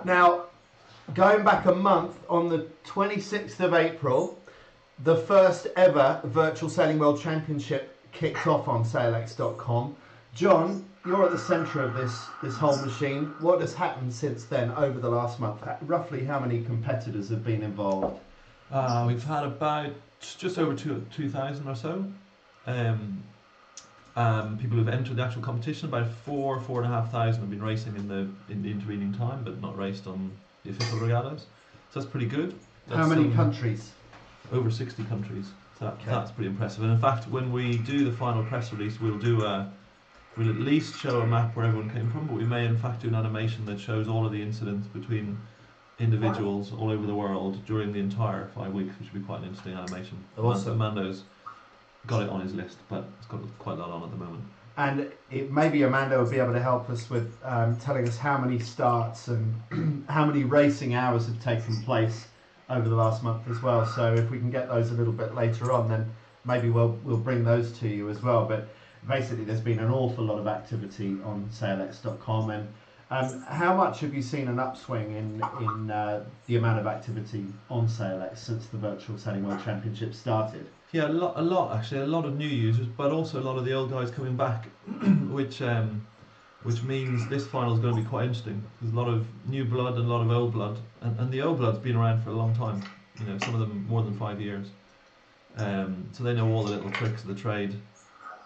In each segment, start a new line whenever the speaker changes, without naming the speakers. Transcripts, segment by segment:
Now, going back a month, on the 26th of April, the first ever Virtual Sailing World Championship kicked off on SailX.com. John, you're at the centre of this whole machine. What has happened since then over the last month? Roughly how many competitors have been involved?
We've had about just over 2,000 or so. People who've entered the actual competition. About 4,500 have been racing in the intervening time, but not raced on the official regattas. So that's pretty good. That's
how many countries?
Over 60 countries. So
Okay.
That's pretty impressive. And in fact, when we do the final press release, we'll at least show a map where everyone came from, but we may in fact do an animation that shows all of the incidents between individuals all over the world during the entire 5 weeks, which would be quite an interesting animation.
Awesome.
Amando's got it on his list, but it's got quite a lot on at the moment.
And maybe Amanda will be able to help us with telling us how many starts and how many racing hours have taken place over the last month as well. So if we can get those a little bit later on, then maybe we'll bring those to you as well. But basically, there's been an awful lot of activity on SailX.com. And how much have you seen an upswing in the amount of activity on SailX since the Virtual Sailing World Championship started?
Yeah, a lot actually. A lot of new users, but also a lot of the old guys coming back, which means this final is going to be quite interesting. There's a lot of new blood and a lot of old blood, and the old blood's been around for a long time. You know, some of them more than 5 years. So they know all the little tricks of the trade,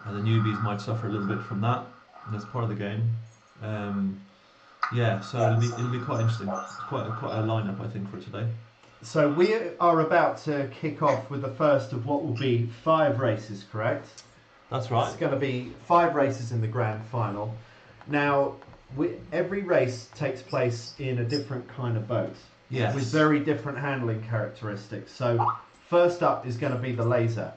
and the newbies might suffer a little bit from that, and that's part of the game. Yeah, so it'll be quite interesting. It's quite a lineup, I think, for today.
So we are about to kick off with the first of what will be 5 races, correct?
That's right.
It's going to be 5 races in the grand final. Now, every race takes place in a different kind of boat.
Yes.
With very different handling characteristics. So first up is going to be the laser,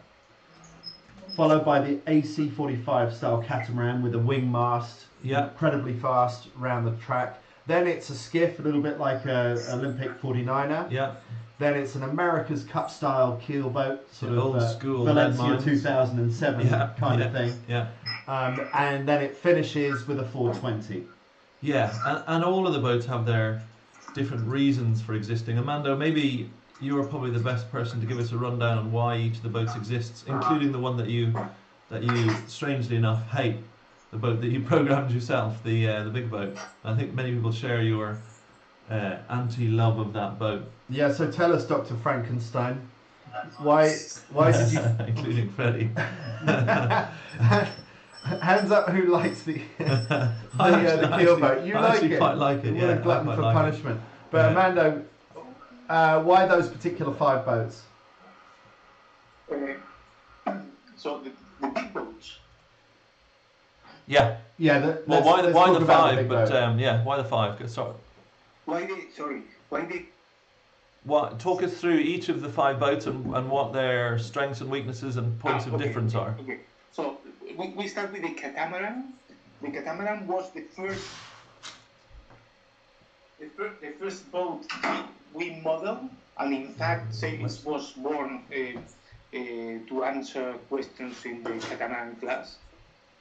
followed by the AC-45 style catamaran with a wing mast, incredibly fast around the track. Then it's a skiff, a little bit like a Olympic 49er.
Yeah.
Then it's an America's Cup style keel boat, sort of
old school
Valencia 2007 kind of thing.
Yeah.
And then it finishes with a 420.
Yeah, and all of the boats have their different reasons for existing. Amanda, maybe you are probably the best person to give us a rundown on why each of the boats exists, including the one that you strangely enough hate, the boat that you programmed yourself, the big boat. I think many people share your anti-love of that boat.
Yeah, so tell us, Dr. Frankenstein, why did you...
including Freddie.
Hands up who likes the keel boat. You
I
like
actually
it.
quite like it,
What a glutton for punishment. But Amando, why those particular 5 boats?
So the big boats.
Yeah.
Yeah.
Why the 5? But
boat.
why the 5? Good start.
Why they?
What? Talk us through each of the 5 boats and what their strengths and weaknesses and points of difference are.
Okay. So we start with the catamaran. The catamaran was the first boat we modeled, and in fact, SailX was born to answer questions in the catamaran class.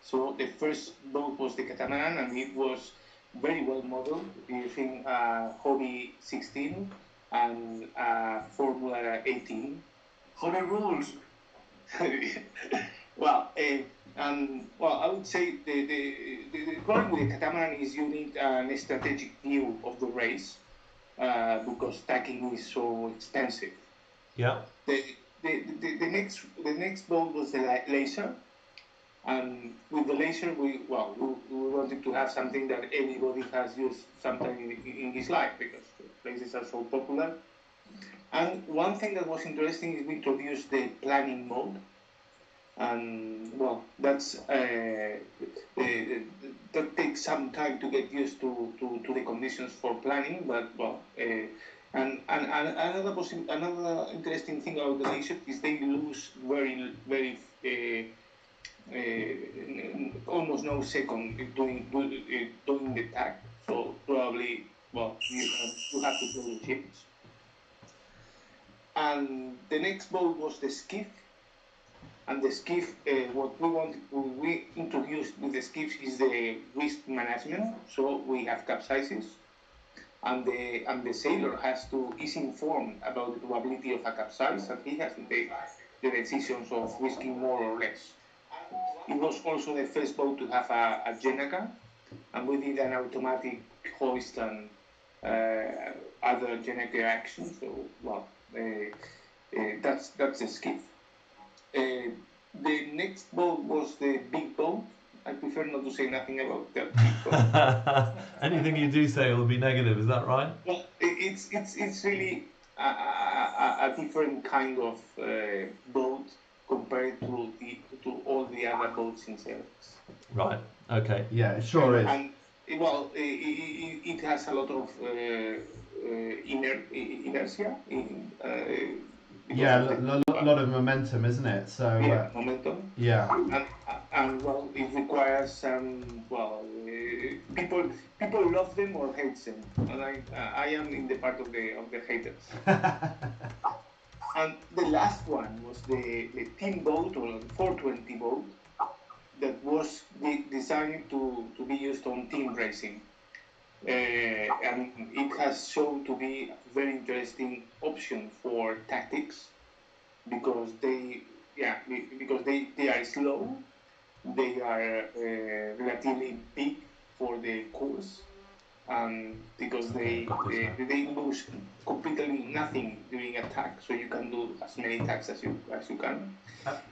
So the first boat was the catamaran, and it was very well modeled using Hobby 16 and Formula 18.
How the rules?
I would say the problem with the catamaran is you need an strategic view of the race because tacking is so expensive.
Yeah.
The next boat was the laser, and with the laser we wanted to have something that everybody has used sometime in his life because lasers are so popular. And one thing that was interesting is we introduced the planning mode. And that's that takes some time to get used to the conditions for planning. But and another interesting thing about the laser is they lose very almost no second doing the tack. So probably you have to blow the chips. And the next boat was the skiff. And the skiff, what we introduced with the skiffs is the risk management. So we have capsizes, and the sailor is informed about the probability of a capsize, and he has to take the decisions of risking more or less. It was also the first boat to have a Jenaga, and we did an automatic hoist and other Jenaga actions. So, well, that's the skiff. The next boat was the big boat. I prefer not to say nothing about that big boat.
Anything you do say will be negative, is that right?
Well, it's really a different kind of boat compared to all the other boats in SailX.
Right. Okay.
Yeah, it sure is.
And well, it has a lot of inertia.
Yeah, a lot of momentum, isn't it? So
yeah, momentum.
Yeah.
And well, it requires some people love them or hate them, and I am in the part of the haters. And the last one was the team boat, or the 420 boat, that was designed to be used on team racing. And it has shown to be a very interesting option for tactics, because they are slow, they are relatively big for the course, and because they lose completely nothing during attack, so you can do as many attacks as you can.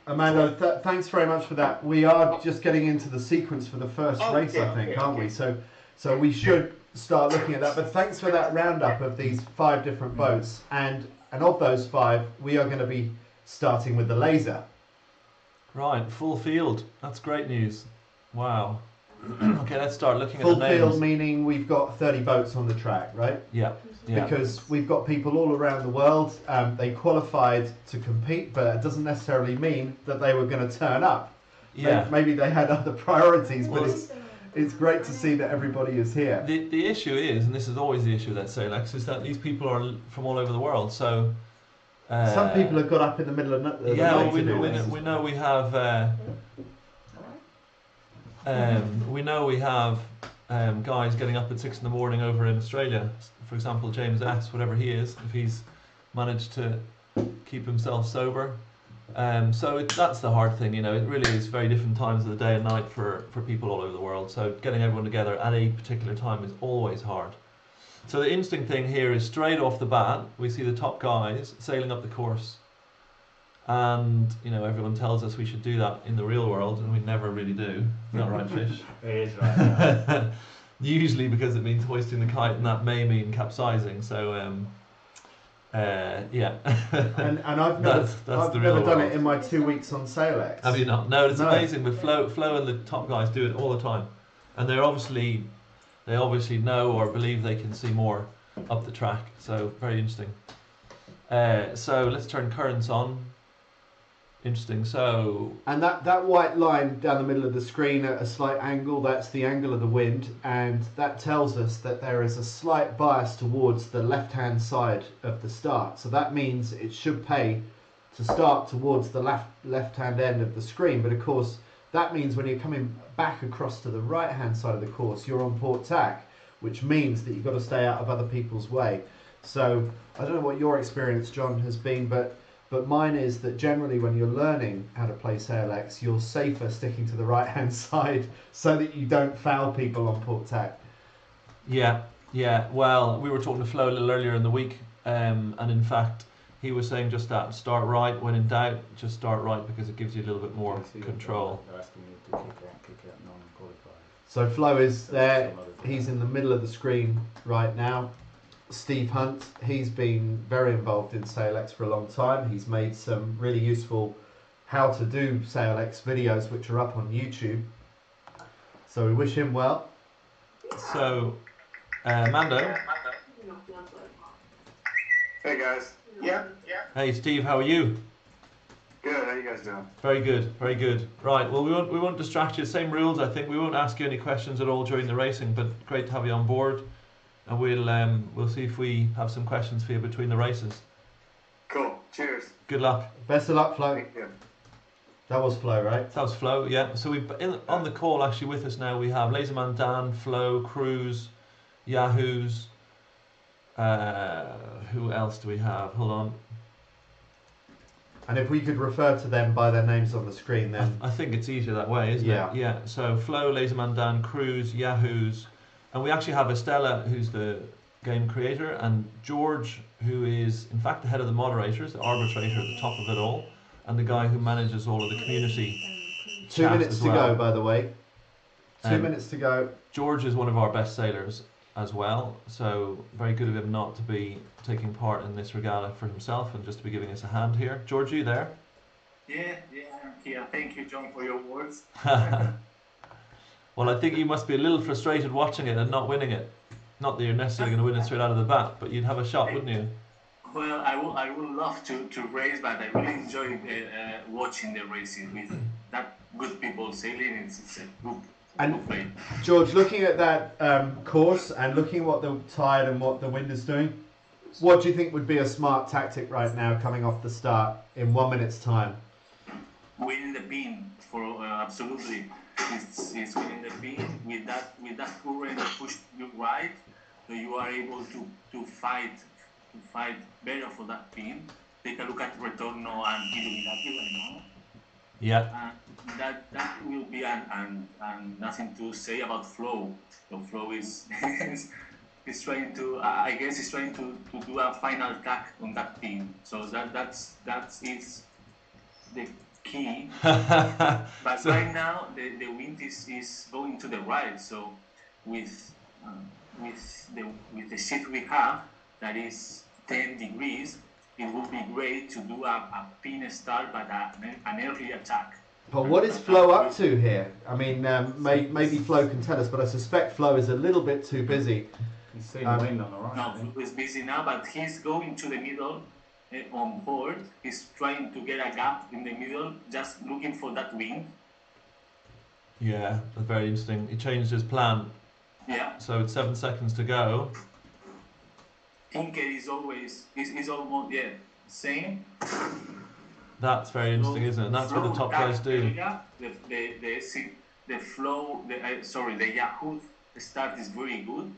Amanda, thanks very much for that. We are just getting into the sequence for the first race, I think, aren't we? So we should start looking at that. But thanks for that roundup of these 5 different boats, and of those 5, we are going to be starting with the laser.
Right, full field. That's great news. Wow. Okay, let's start looking at the names.
Full field meaning we've got 30 boats on the track, right?
Yeah.
Because we've got people all around the world. They qualified to compete, but it doesn't necessarily mean that they were going to turn up.
Yeah.
Maybe they had other priorities, but it's great to see that everybody is here.
The issue is, and this is always the issue at SailX, is that these people are from all over the world. So
some people have got up in the middle of the night.
We know we have. We know we have guys getting up at 6 in the morning over in Australia. For example, James S, whatever he is, if he's managed to keep himself sober. So that's the hard thing, you know. It really is very different times of the day and night for people all over the world. So getting everyone together at a particular time is always hard. So the interesting thing here is straight off the bat, we see the top guys sailing up the course. And, you know, everyone tells us we should do that in the real world, and we never really do. Is that right, Fish?
It is right.
Usually because it means hoisting the kite, and that may mean capsizing. So, yeah.
and I've never done it in my 2 weeks on SailX.
Have you not? No, it's amazing. But Flo and the top guys do it all the time, and they obviously know or believe they can see more up the track. So very interesting. So let's turn currents on. Interesting. So
and that white line down the middle of the screen at a slight angle, that's the angle of the wind, and that tells us that there is a slight bias towards the left hand side of the start. So that means it should pay to start towards the left hand end of the screen, but of course that means when you're coming back across to the right hand side of the course, you're on port tack, which means that you've got to stay out of other people's way. So I don't know what your experience, John, has been, but mine is that generally when you're learning how to play SailX, you're safer sticking to the right hand side so that you don't foul people on port tack.
Yeah. Well, we were talking to Flo a little earlier in the week, and in fact he was saying just that, start right. When in doubt, just start right, because it gives you a little bit more control.
They're asking me to kick out non-qualified.
So Flo is there, he's in the middle of the screen right now. Steve Hunt, he's been very involved in SailX for a long time. He's made some really useful how to do SailX videos which are up on YouTube. So we wish him well.
So, Mando.
Hey guys. Yeah.
Hey Steve, how are you?
Good. How you guys doing?
Very good. Right. Well, we won't distract you. Same rules, I think. We won't ask you any questions at all during the racing, but great to have you on board. And we'll see if we have some questions for you between the races.
Cool. Cheers.
Good luck.
Best of luck, Flo.
Thank you.
That was Flo, right?
That was Flo, yeah. So on the call actually with us now we have Laserman Dan, Flo, Cruz, Yahoos. Who else do we have? Hold on.
And if we could refer to them by their names on the screen, then
I think it's easier that way, isn't it? Yeah. So Flo, Laserman Dan, Cruz, Yahoos, and we actually have Estella, who's the game creator, and George, who is in fact the head of the moderators, the arbitrator at the top of it all, and the guy who manages all of the community.
2 minutes to go, by the way. 2 minutes to go.
George is one of our best sailors as well, so very good of him not to be taking part in this regatta for himself and just to be giving us a hand here. George, are you there?
Yeah, I'm here. Thank you, John, for your words.
Well, I think you must be a little frustrated watching it and not winning it. Not that you're necessarily going to win it straight out of the bat, but you'd have a shot, wouldn't you?
Well, I would love to race, but I really enjoy watching the races with that good people sailing. It's a good.
And George, looking at that course and looking at what the tide and what the wind is doing, what do you think would be a smart tactic right now coming off the start in 1 minute's time?
Winning the pin for absolutely. It's winning the pin with that current push you right, so you are able to fight better for that pin. Take a look at Retorno and Illuminati right now.
Yeah.
That will be and nothing to say about Flo. So Flo is is trying to I guess he's trying to do a final attack on that pin. So that's is the key. But so, right now the wind is going to the right. So with the shift we have, that is 10 degrees, it would be great to do a pin start, but an early attack.
But what is Flo up to here? I mean, maybe Flo can tell us, but I suspect Flo is a little bit too busy.
He's seeing the wind on the right.
No, Flo is busy now, but he's going to the middle on board. He's trying to get a gap in the middle, just looking for that wind.
Yeah, that's very interesting. He changed his plan.
Yeah.
So it's 7 seconds to go.
Inker is almost same.
That's very interesting, isn't it? And that's what the top guys do.
The flow, the Yahoo start is very good.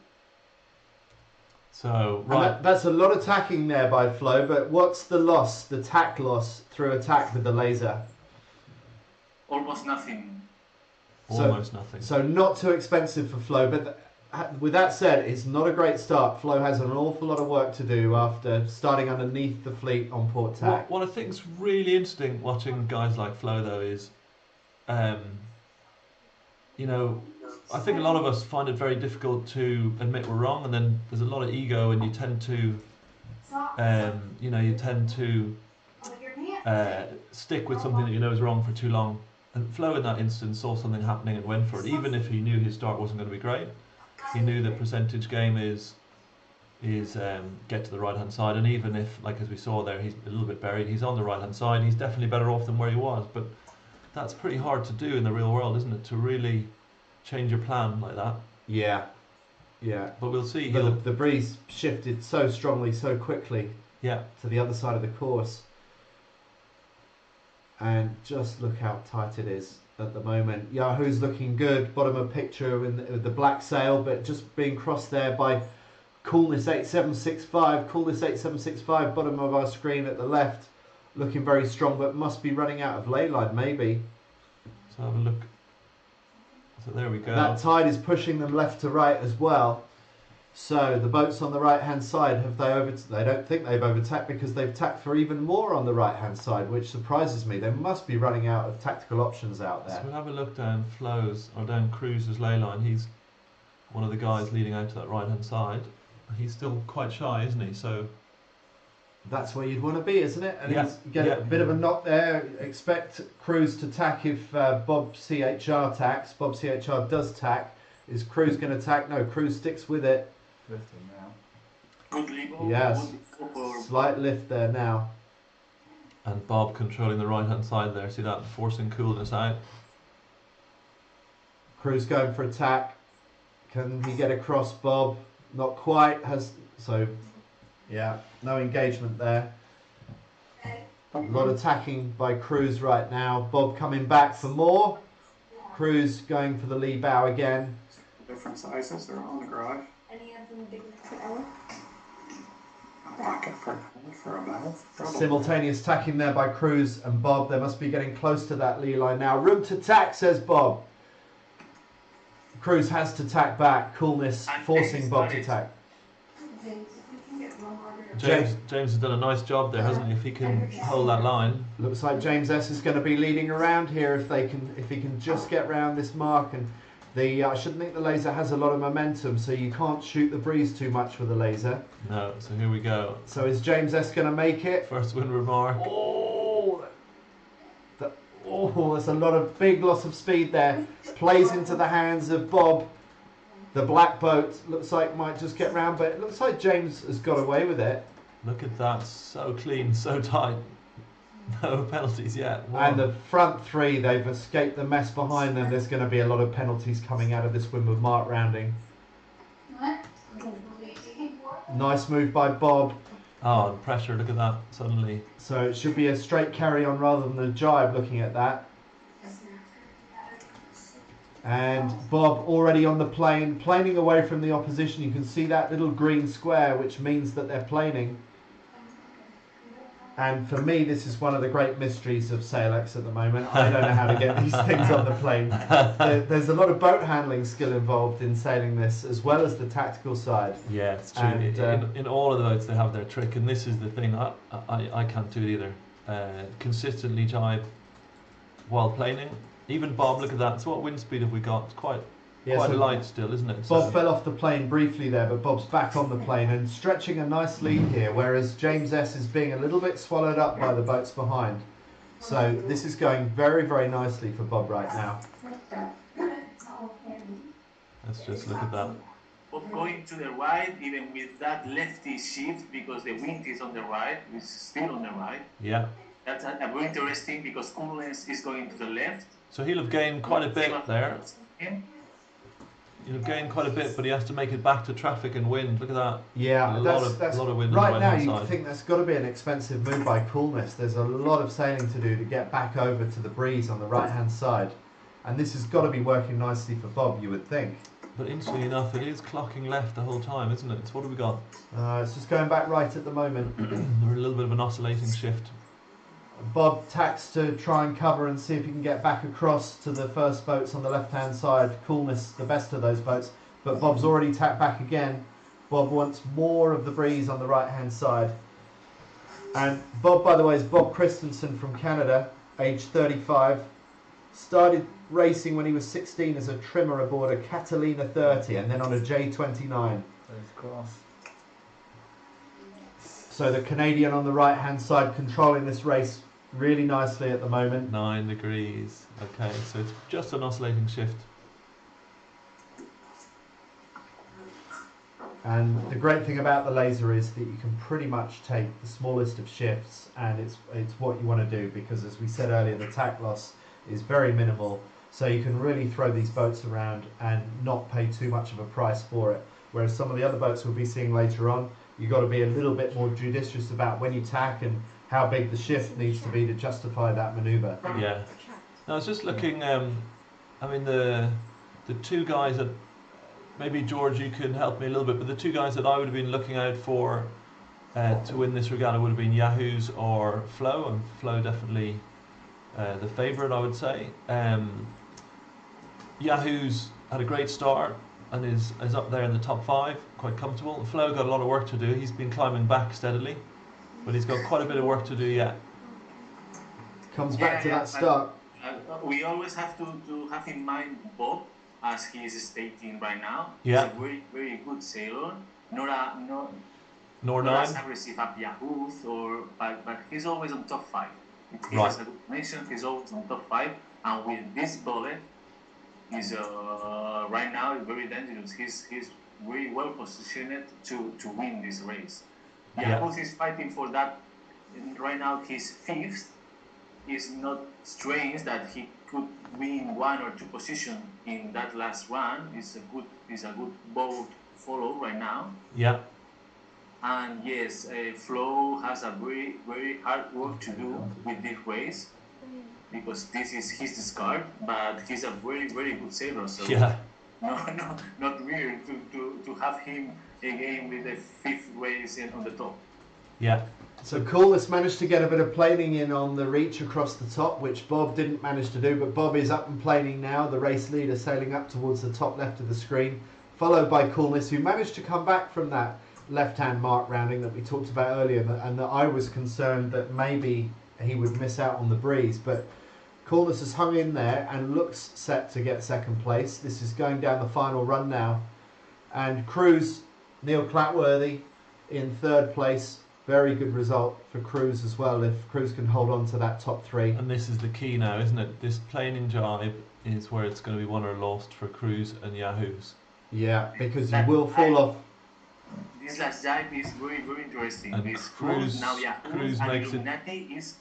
So, right.
That's a lot of tacking there by Flo, but what's the loss, the tack loss through attack with the laser?
Almost nothing.
Almost nothing.
So not too expensive for Flo, but with that said, it's not a great start. Flo has an awful lot of work to do after starting underneath the fleet on port tack.
What I think is really interesting watching guys like Flo, though, is, you know, I think a lot of us find it very difficult to admit we're wrong, and then there's a lot of ego, and you tend to, stick with something that you know is wrong for too long. And Flo, in that instance, saw something happening and went for it, even if he knew his start wasn't going to be great. He knew the percentage game is get to the right hand side, and even if, like as we saw there, he's a little bit buried, he's on the right hand side, he's definitely better off than where he was. But that's pretty hard to do in the real world, isn't it, to really change your plan like that?
Yeah.
But we'll see.
But the breeze shifted so strongly, so quickly.
Yeah.
To the other side of the course, and just look how tight it is at the moment. Yahoo's looking good, bottom of picture with the black sail, but just being crossed there by Coolness 8765. Coolness 8765, bottom of our screen at the left, looking very strong, but must be running out of ley line maybe.
So have a look. So there we go.
That tide is pushing them left to right as well. So the boats on the right hand side, have they I don't think they've overtacked, because they've tacked for even more on the right hand side, which surprises me. They must be running out of tactical options out there.
So we'll have a look down Flo's, or down Cruz's ley line. He's one of the guys leading out to that right hand side. He's still quite shy, isn't he? So
that's where you'd want to be, isn't it? And
yeah.
Get a bit of a knock there. Expect Cruz to tack if Bob CHR tacks. Bob CHR does tack. Is Cruz going to tack? No, Cruz sticks with it.
Lifting now.
Good lever.
Yes. Slight lift there now.
And Bob controlling the right hand side there. See that? Forcing Coolness out.
Cruz going for attack. Can he get across Bob? Not quite. Yeah, no engagement there. A lot of tacking by Cruz right now. Bob coming back for more. Cruz going for the lee bow again.
Different sizes are on the garage.
Any of them bigger than
Pocket for a bow.
Simultaneous tacking there by Cruz and Bob. They must be getting close to that lee line now. Room to tack, says Bob. Cruz has to tack back. Coolness forcing Bob to tack.
James has done a nice job there, hasn't he? If he can hold that line.
Looks like James S is going to be leading around here if he can just get round this mark. And I shouldn't think the laser has a lot of momentum, so you can't shoot the breeze too much with the laser.
No, so here we go.
So is James S going to make it?
First windward mark.
Oh, there's a lot of big loss of speed there. Plays into the hands of Bob. The black boat looks like might just get round, but it looks like James has got away with it.
Look at that, so clean, so tight. No penalties yet. One.
And the front three, they've escaped the mess behind them. There's going to be a lot of penalties coming out of this windward mark rounding. Nice move by Bob.
Oh, the pressure, look at that, suddenly.
So it should be a straight carry on rather than a jibe looking at that. And Bob already on the plane, planing away from the opposition. You can see that little green square, which means that they're planing. And for me, this is one of the great mysteries of SailX at the moment. I don't know how to get these things on the plane. There's a lot of boat handling skill involved in sailing this, as well as the tactical side.
Yeah, it's true.
And,
in all of the boats, they have their trick, and this is the thing. I can't do it either. Consistently jibe while planing. Even Bob, look at that. So what wind speed have we got? It's quite so light still, isn't it?
Bob fell off the plane briefly there, but Bob's back on the plane and stretching a nice lead here, whereas James S is being a little bit swallowed up by the boats behind. So this is going very, very nicely for Bob right now.
Let's just look at that.
Bob going to the right, even with that lefty shift, because the wind is on the right, it's still on the right.
Yeah.
That's very interesting because coolness is going to the left.
So he'll have gained quite a bit there. He'll have gained quite a bit, but he has to make it back to traffic and wind. Look at that.
Yeah,
that's a lot of wind
right
on the
now.
right-hand
You
side.
think that's got to be an expensive move by Coolness. There's a lot of sailing to do to get back over to the breeze on the right-hand side, and this has got to be working nicely for Bob, you would think.
But interestingly enough, it is clocking left the whole time, isn't it? So what have we got?
It's just going back right at the moment.
We're a little bit of an oscillating shift.
Bob tacks to try and cover and see if he can get back across to the first boats on the left-hand side. Coolness, the best of those boats. But Bob's already tacked back again. Bob wants more of the breeze on the right-hand side. And Bob, by the way, is Bob Christensen from Canada, age 35. Started racing when he was 16 as a trimmer aboard a Catalina 30 and then on a J29.
That's class.
So the Canadian on the right-hand side controlling this race really nicely at the moment.
9 degrees. Okay, so it's just an oscillating shift.
And the great thing about the laser is that you can pretty much take the smallest of shifts, and it's what you want to do, because as we said earlier, the tack loss is very minimal, so you can really throw these boats around and not pay too much of a price for it. Whereas some of the other boats we'll be seeing later on, you've got to be a little bit more judicious about when you tack and how big the shift needs to be to justify that manoeuvre.
Yeah. Now I was just looking. I mean the two guys that maybe George, you can help me a little bit, but the two guys that I would have been looking out for to win this regatta would have been Yahoo's or Flo, and Flo definitely the favourite, I would say. Yahoo's had a great start and is up there in the top 5, quite comfortable. Flo got a lot of work to do. He's been climbing back steadily, but he's got quite a bit of work to do yet.
Comes back to that start.
We always have to have in mind Bob, as he is stating right now.
Yeah.
He's a very, very good sailor. Not
Nor
as
9.
aggressive as Yahoo, but he's always on top 5. He
Right.
has a good connection, he's always on top 5, and with this bullet, he's right now very dangerous. He's very well positioned to win this race.
Yeah.
Yahoo is fighting for that. Right now, he's 5th. It's not strange that he could win 1 or 2 positions in that last run. It's a good boat follow right now.
Yeah.
And yes, Flo has a very, very hard work to do with this race because this is his discard, but he's a very, very good sailor. So
Yeah.
no, not weird to have him again with the 5th race on the top.
Yeah.
So Coolness managed to get a bit of planing in on the reach across the top, which Bob didn't manage to do, but Bob is up and planing now, the race leader sailing up towards the top left of the screen, followed by Coolness, who managed to come back from that left-hand mark rounding that we talked about earlier, and that I was concerned that maybe he would miss out on the breeze, but Coolness has hung in there and looks set to get second place. This is going down the final run now, and Cruz, Neil Clatworthy in 3rd place. Very good result for Cruz as well, if Cruz can hold on to that top 3.
And this is the key now, isn't it? This planing jibe is where it's going to be won or lost for Cruz and Yahoos.
Yeah, because you will fall off.
This last jibe is very, very interesting.
And
This
Cruz
now Yahoos
makes
and
it.
Illuminati is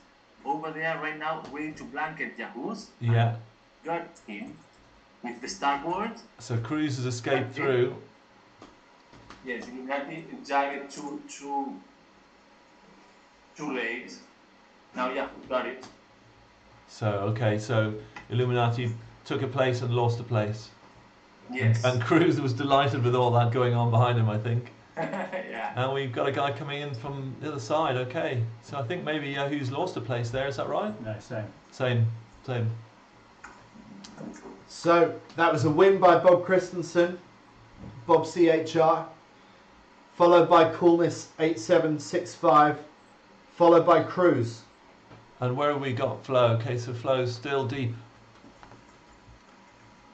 over there right now, ready to blanket Yahoos.
Yeah.
Got him with the starboard.
So Cruz has escaped through.
Yes, Illuminati jibed too late. Now Yahoo got it.
So, okay, so Illuminati took a place and lost a place.
Yes.
And Cruz was delighted with all that going on behind him, I think.
Yeah.
And we've got a guy coming in from the other side, okay. So I think maybe Yahoo's lost a place there, is that right?
No, same.
Same.
So that was a win by Bob Christensen, Bob CHR, followed by Coolness 8765, followed by Cruz.
And where have we got Flo? Okay, so Flo's still deep.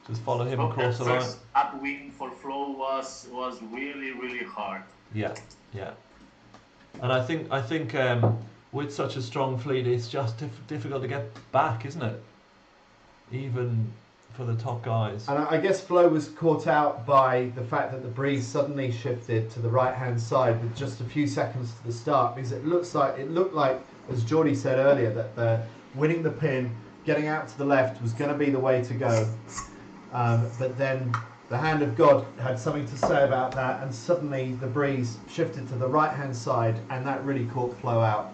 Just follow him across the line.
First upwind for Flo was really, really hard.
Yeah. And I think with such a strong fleet, it's just difficult to get back, isn't it? Even for the top guys.
And I guess Flo was caught out by the fact that the breeze suddenly shifted to the right-hand side with just a few seconds to the start, because it looked like, as Geordie said earlier, that winning the pin, getting out to the left was going to be the way to go. But then the hand of God had something to say about that, and suddenly the breeze shifted to the right-hand side, and that really caught Flo out.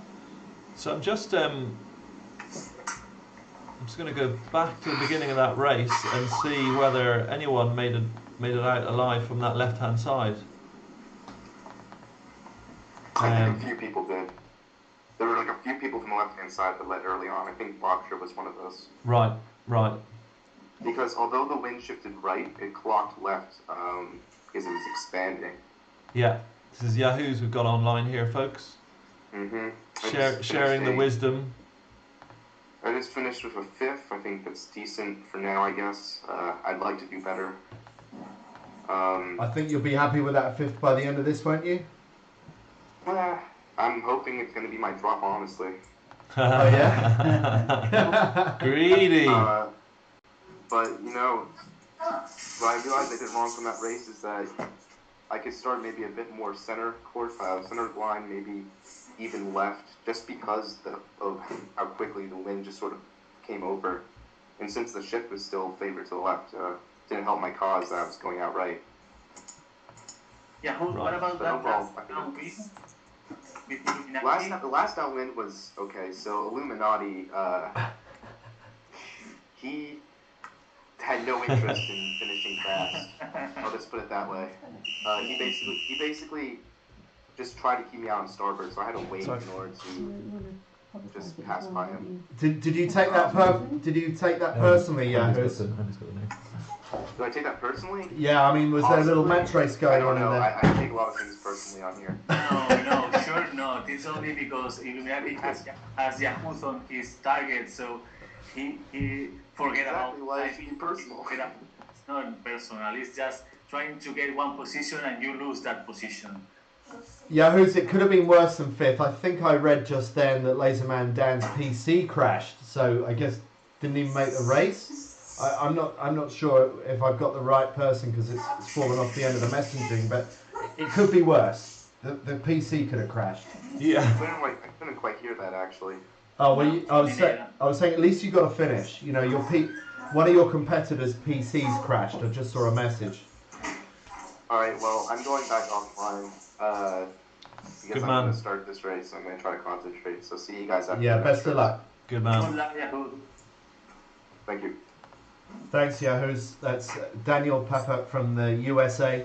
So I'm just going to go back to the beginning of that race and see whether anyone made it out alive from that left-hand side.
I think a few people did. There were like a few people from the left-hand side that led early on. I think Berkshire was one of those.
Right.
Because although the wind shifted right, it clocked left because it was expanding.
Yeah. This is Yahoo's we've got online here, folks.
Mm-hmm.
Sharing the wisdom.
I just finished with a 5th. I think that's decent for now, I guess. I'd like to do better.
I think you'll be happy with that 5th by the end of this, won't you?
I'm hoping it's going to be my drop, honestly.
Oh, yeah?
Greedy.
But, what I realized I did wrong from that race is that I could start maybe a bit more center line, maybe even left, just because of how quickly the wind just sort of came over. And since the ship was still favored to the left, didn't help my cause that I was going out right.
Yeah, what about
but
that
overall,
downwind with Illuminati?
The last downwind was okay. So Illuminati, he had no interest in finishing fast. I'll just put it that way. He basically just tried to keep me out on starboard, so I had to wait in order to just pass by him.
Did you take that personally? Yeah.
Do I take that personally?
Yeah. I mean, was there a little match race going on in there?
I take a lot of things personally on here.
No, sure not. It's only because Illuminati has Yahoo on his target, so he forget about
life being personal.
It's not personal. It's just trying to get one position and you lose that position.
Yahoo's, it could have been worse than 5th. I think I read just then that Laserman Dan's PC crashed, so I guess didn't even make the race. I'm not sure if I've got the right person because it's fallen off the end of the messaging, but it could be worse. The PC could have crashed.
Yeah.
I couldn't quite hear that actually.
Oh well, I was saying at least you got to finish. One of your competitors' PCs crashed. I just saw a message.
All right. Well, I'm going back offline. Because I'm going to start this race. I'm going to try to concentrate. So see you guys after.
Yeah, best of luck.
Good man.
Good luck, Yahoo.
Thank you.
Thanks, Yahoos. That's Daniel Papa from the USA.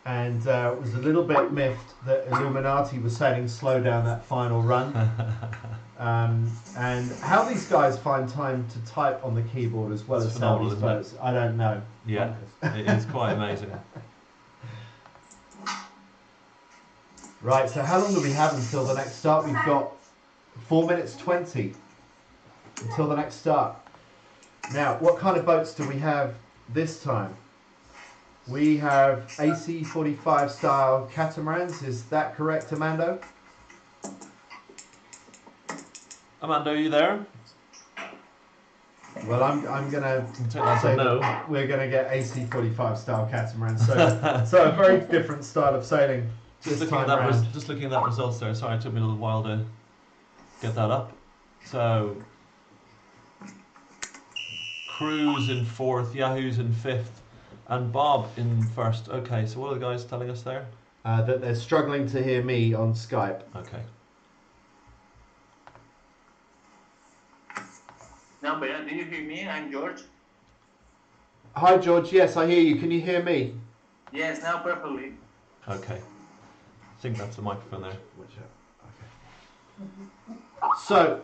And was a little bit miffed that Illuminati was sailing slow down that final run. And how these guys find time to type on the keyboard as well as sail these boats, I don't know.
Yeah, it is quite amazing.
Right, so how long do we have until the next start? We've got 4 minutes 20 until the next start. Now, what kind of boats do we have this time? We have AC-45 style catamarans. Is that correct, Amando?
Amando, are you there?
Well, I'm gonna
say
no. We're gonna get AC-45 style catamarans. So a very different style of sailing.
Just looking at that results there. Sorry, it took me a little while to get that up. So Cruz in 4th, Yahoo's in 5th, and Bob in 1st. Okay, so what are the guys telling us there?
That they're struggling to hear me on Skype.
Okay.
Now, Bernard, do you hear me? I'm George.
Hi, George. Yes, I hear you. Can you hear me?
Yes, now perfectly.
Okay. I think that's the microphone there.
Okay. So,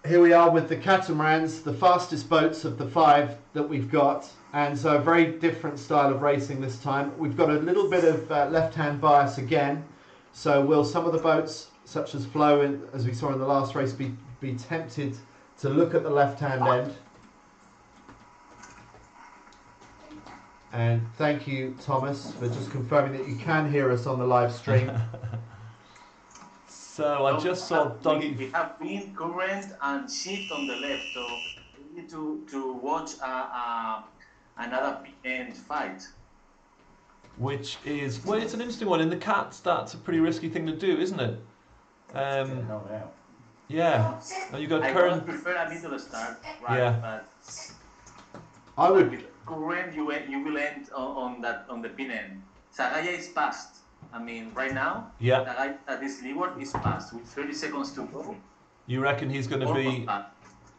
here we are with the catamarans, the fastest boats of the 5 that we've got. And so a very different style of racing this time. We've got a little bit of left-hand bias again. So will some of the boats, such as Flo, as we saw in the last race, be tempted to look at the left-hand end? And thank you, Thomas, for just confirming that you can hear us on the live stream.
So I just saw Dougie.
We have wind, current, and shift on the left, so we need to watch another end fight.
Which is, well, it's an interesting one. In the cats, that's a pretty risky thing to do, isn't it? Yeah. And you got current.
I would prefer a middle start, right?
Yeah.
But
I would.
With current, you will end on the pin end. Sagaya is past. I mean, right now,
yeah.
Sagaya at this leeward is past with 30 seconds to go.
You reckon he's going to be?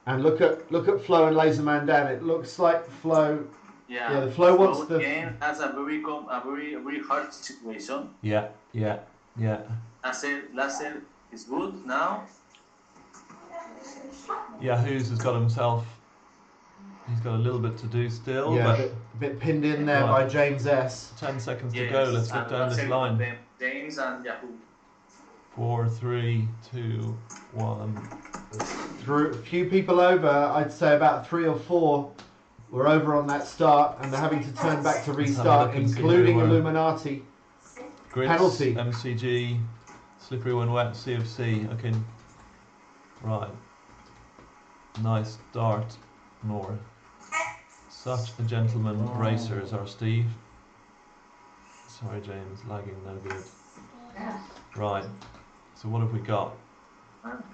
And look at Flo and Laserman Dan. It looks like Flo.
Yeah.
The Flo wants the.
Again, that's a very hard situation.
Yeah.
Laser is good now.
Yahoo's has got himself. He's got a little bit to do still.
Yeah,
but
a bit pinned in there by James S.
10 seconds to go. Let's get down this line.
James and Yahoo.
4, 3, 2, 1.
Through a few people over, I'd say about 3 or 4 were over on that start, and they're having to turn back to restart, including Illuminati.
Grits,
penalty.
MCG, Slippery When Wet, CFC. Okay. Right. Nice start, Nora. Such a gentleman racer is our Steve. Sorry, James, lagging no good. Right. So what have we got?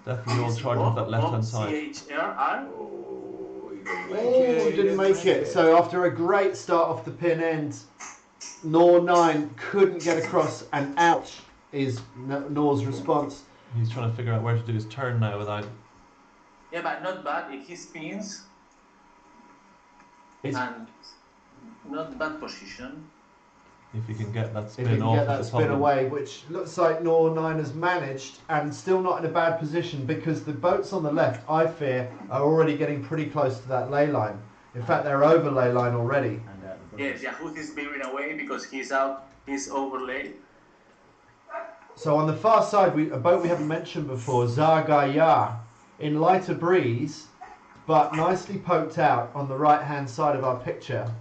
Definitely all charging with that left-hand side.
Oh, he didn't make it. So after a great start off the pin end, Nor 9 couldn't get across, and ouch is Nor's response.
He's trying to figure out where to do his turn now without.
Yeah, but not bad if he spins. And not bad position.
If he can get that
If
spin
he can
off,
get that spin away, which looks like Nor 9 has managed, and still not in a bad position, because the boats on the left, I fear, are already getting pretty close to that ley line. In fact, they're over ley line already.
Yes, Yahoo is veering away because he's out, he's overlaid.
So on the far side, a boat we haven't mentioned before, Zagaya, in lighter breeze, but nicely poked out on the right-hand side of our picture.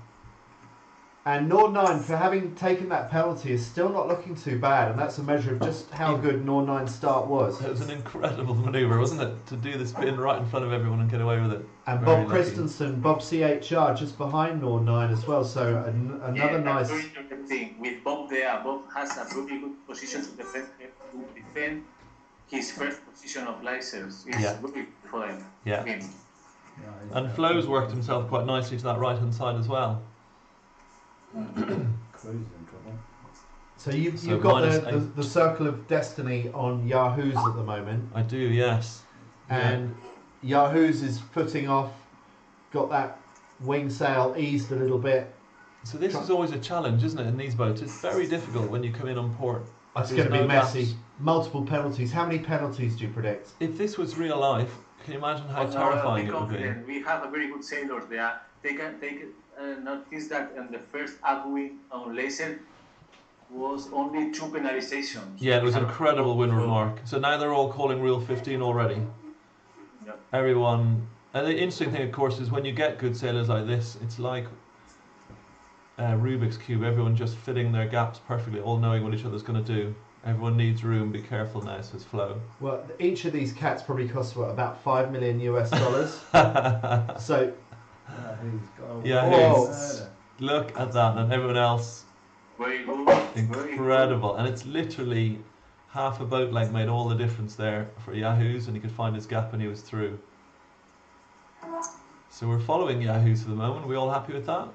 And Nor 9, for having taken that penalty, is still not looking too bad, and that's a measure of just how good Nor 9's start was.
It was an incredible manoeuvre, wasn't it? To do the spin right in front of everyone and get away with it.
And
Very
Bob
lucky.
Christensen, Bob CHR, just behind Nor 9 as well, so another nice...
Very interesting. With Bob there, Bob has a really good position to defend his first position of licence. It's really good for him.
Yeah. And Flo's worked himself quite nicely to that right-hand side as well.
So you've
So
got
-8.
the Circle of Destiny on Yahoo's at the moment,
I do, yes.
and Yahoo's is putting off, got that wing sail eased a little bit.
So this is always a challenge, isn't it, in these boats? It's very difficult when you come in on port.
It's
There's
going to be
no
messy.
gaps.
Multiple penalties. How many penalties do you predict?
If this was real life, can you imagine how
Be
terrifying it would be?
confident. We have a very good sailors there. They can notice that in the first Agui on laser was only 2 penalizations.
Yeah, it was
We have-
incredible windward mark. So now they're all calling Rule 15 already.
Yep.
Everyone. And the interesting thing, of course, is when you get good sailors like this, it's like Rubik's Cube. Everyone just fitting their gaps perfectly, all knowing what each other's going to do. Everyone needs room. Be careful now, says Flo.
Well, each of these cats probably costs about $5 million US. So
Yeah,
whoa.
look at that, and everyone else,
Very good.
incredible. And it's literally half a boat length made all the difference there for Yahoo's, and he could find his gap and he was through. So we're following Yahoo's for the moment. Are we all happy with that?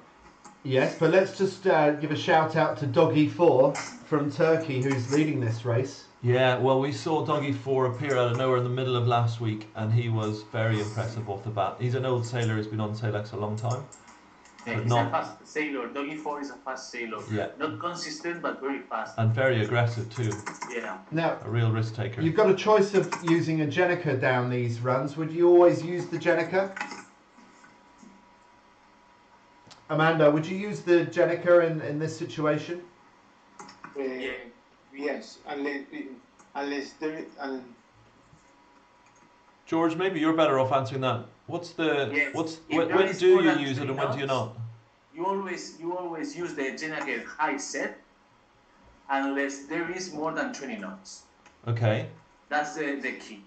Yes, but let's just give a shout out to Doggy 4 from Turkey, who's leading this race.
Yeah, well, we saw Doggy 4 appear out of nowhere in the middle of last week, and he was very impressive off the bat. He's an old sailor, he's been on SailX a long time.
Yeah, he's a fast sailor. Doggy 4 is a fast sailor.
Yeah.
Not consistent, but very fast.
And very aggressive too.
Yeah.
Now,
A real risk taker.
you've got a choice of using a Jenica down these runs. Would you always use the Jenica? Amanda, would you use the Jenica in this situation?
Yes, unless there
George, maybe you're better off answering that. What's the
Yes.
when
If there is
do
more
you
than
use it
3
and when do you
knots,
not?
You always use the Jenaker high set unless there is more than 20 knots.
Okay.
That's the key.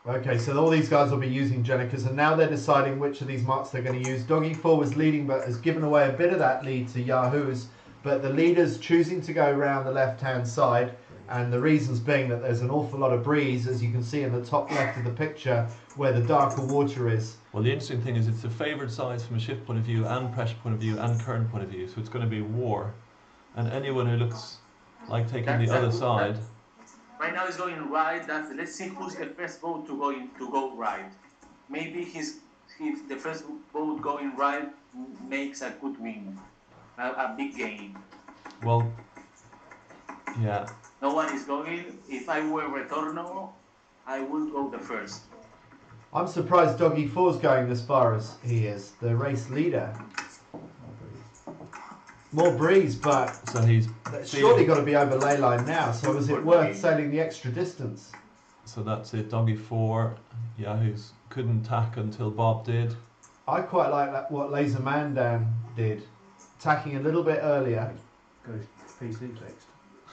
Okay, so all these guys will be using Jenicas, and now they're deciding which of these marks they're going to use. Doggy 4 was leading, but has given away a bit of that lead to Yahoo's. But the leader's choosing to go around the left-hand side, and the reasons being that there's an awful lot of breeze, as you can see in the top left of the picture, where the darker water is.
Well, the interesting thing is it's the favoured sides from a shift point of view and pressure point of view and current point of view, so it's going to be war. And anyone who looks like taking
That's
the
a
other
good-
side,
Right now it's going right. Let's see who's the first boat to go right. Maybe if the first boat going right makes a good win, a big gain.
well, yeah.
No one is going. If I were Retorno, I would go the first.
I'm surprised Doggy 4's going as far as he is, the race leader. More breeze, but
So he's
that's surely got to be over ley line now, so is it worth sailing the extra distance?
so that's it. Doggy 4, Yahoo's couldn't tack until Bob did.
I quite like that, what Laser Mandan did, tacking a little bit earlier.
Got his PC fixed.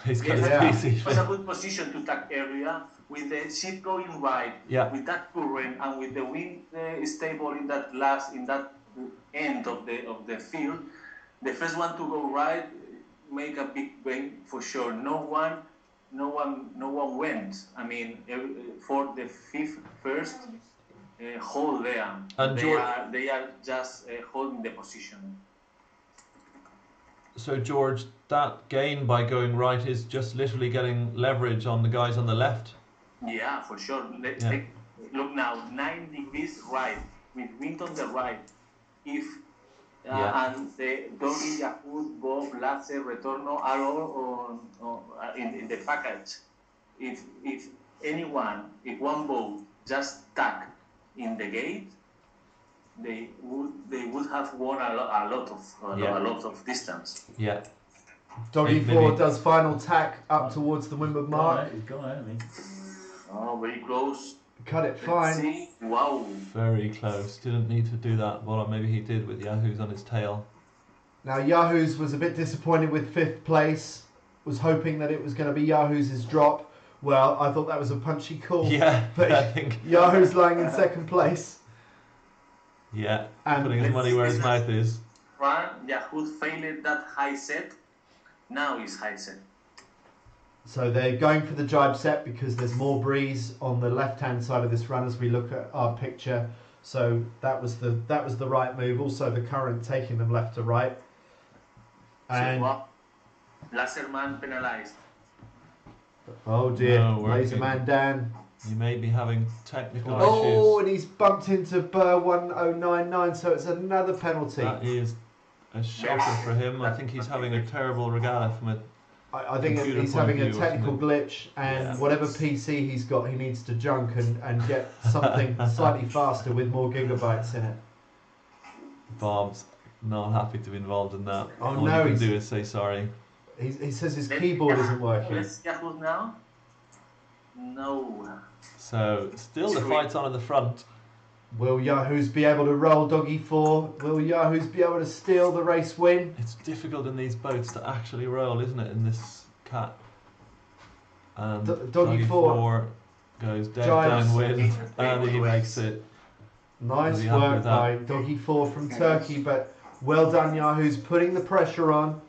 He's got
Yeah.
his
It was a
PC.
good position to tack area with the ship going right,
Yeah.
with that current and with the wind stable in that end of the field. The first one to go right make a big gain for sure. No one went. I mean, for the first hold there.
And
They are just holding the position.
So George, that gain by going right is just literally getting leverage on the guys on the left.
Yeah, for sure.
Yeah.
Look now, 9 degrees right with wind on the right. If
Yeah.
and the Doggy, Yahoo, Bob, Lasse, Retorno are all in the package. If one boat just tack in the gate, they would have won a lot of distance.
Yeah.
Doggy
Maybe-
4 does final tack up towards the windward mark.
He's gone out, hasn't he?
Oh, very close.
Cut it
Let's
fine.
see. Wow.
Very close. Didn't need to do that. Well, maybe he did with Yahoo's on his tail.
Now Yahoo's was a bit disappointed with 5th place, was hoping that it was going to be Yahoo's drop. Well, I thought that was a punchy call.
Yeah,
But
I think.
Yahoo's lying in 2nd place.
Yeah,
And
putting his money where his mouth is.
Yahoo failed that high set. Now is high set.
so they're going for the jibe set because there's more breeze on the left-hand side of this run as we look at our picture. So that was the right move. Also the current taking them left to right. And
Laser man penalized.
Oh dear,
No,
Laser
working.
Man Dan.
You may be having technical
Oh,
issues.
and he's bumped into Burr 1099, so it's another penalty.
That is a shocker for him. I think he's having a terrible regatta from it.
I think
Computer
he's
point of
having a
view or
technical
something.
glitch, and
Yeah.
whatever PC he's got, he needs to junk and get something slightly faster with more gigabytes in it.
Bob's not happy to be involved in that.
Oh,
All
no,
you can
he's-
do is say sorry.
He says his keyboard isn't working.
Let's Yahoo now. No.
So still the fight's on in the front.
Will Yahoos be able to roll Doggy 4? Will Yahoos be able to steal the race win?
It's difficult in these boats to actually roll, isn't it, in this cat? And
Doggy 4
goes dead
Giants.
downwind and he makes it.
Nice
Is he happy
work
with that?
by Doggy 4 from Turkey, but well done Yahoos, putting the pressure on.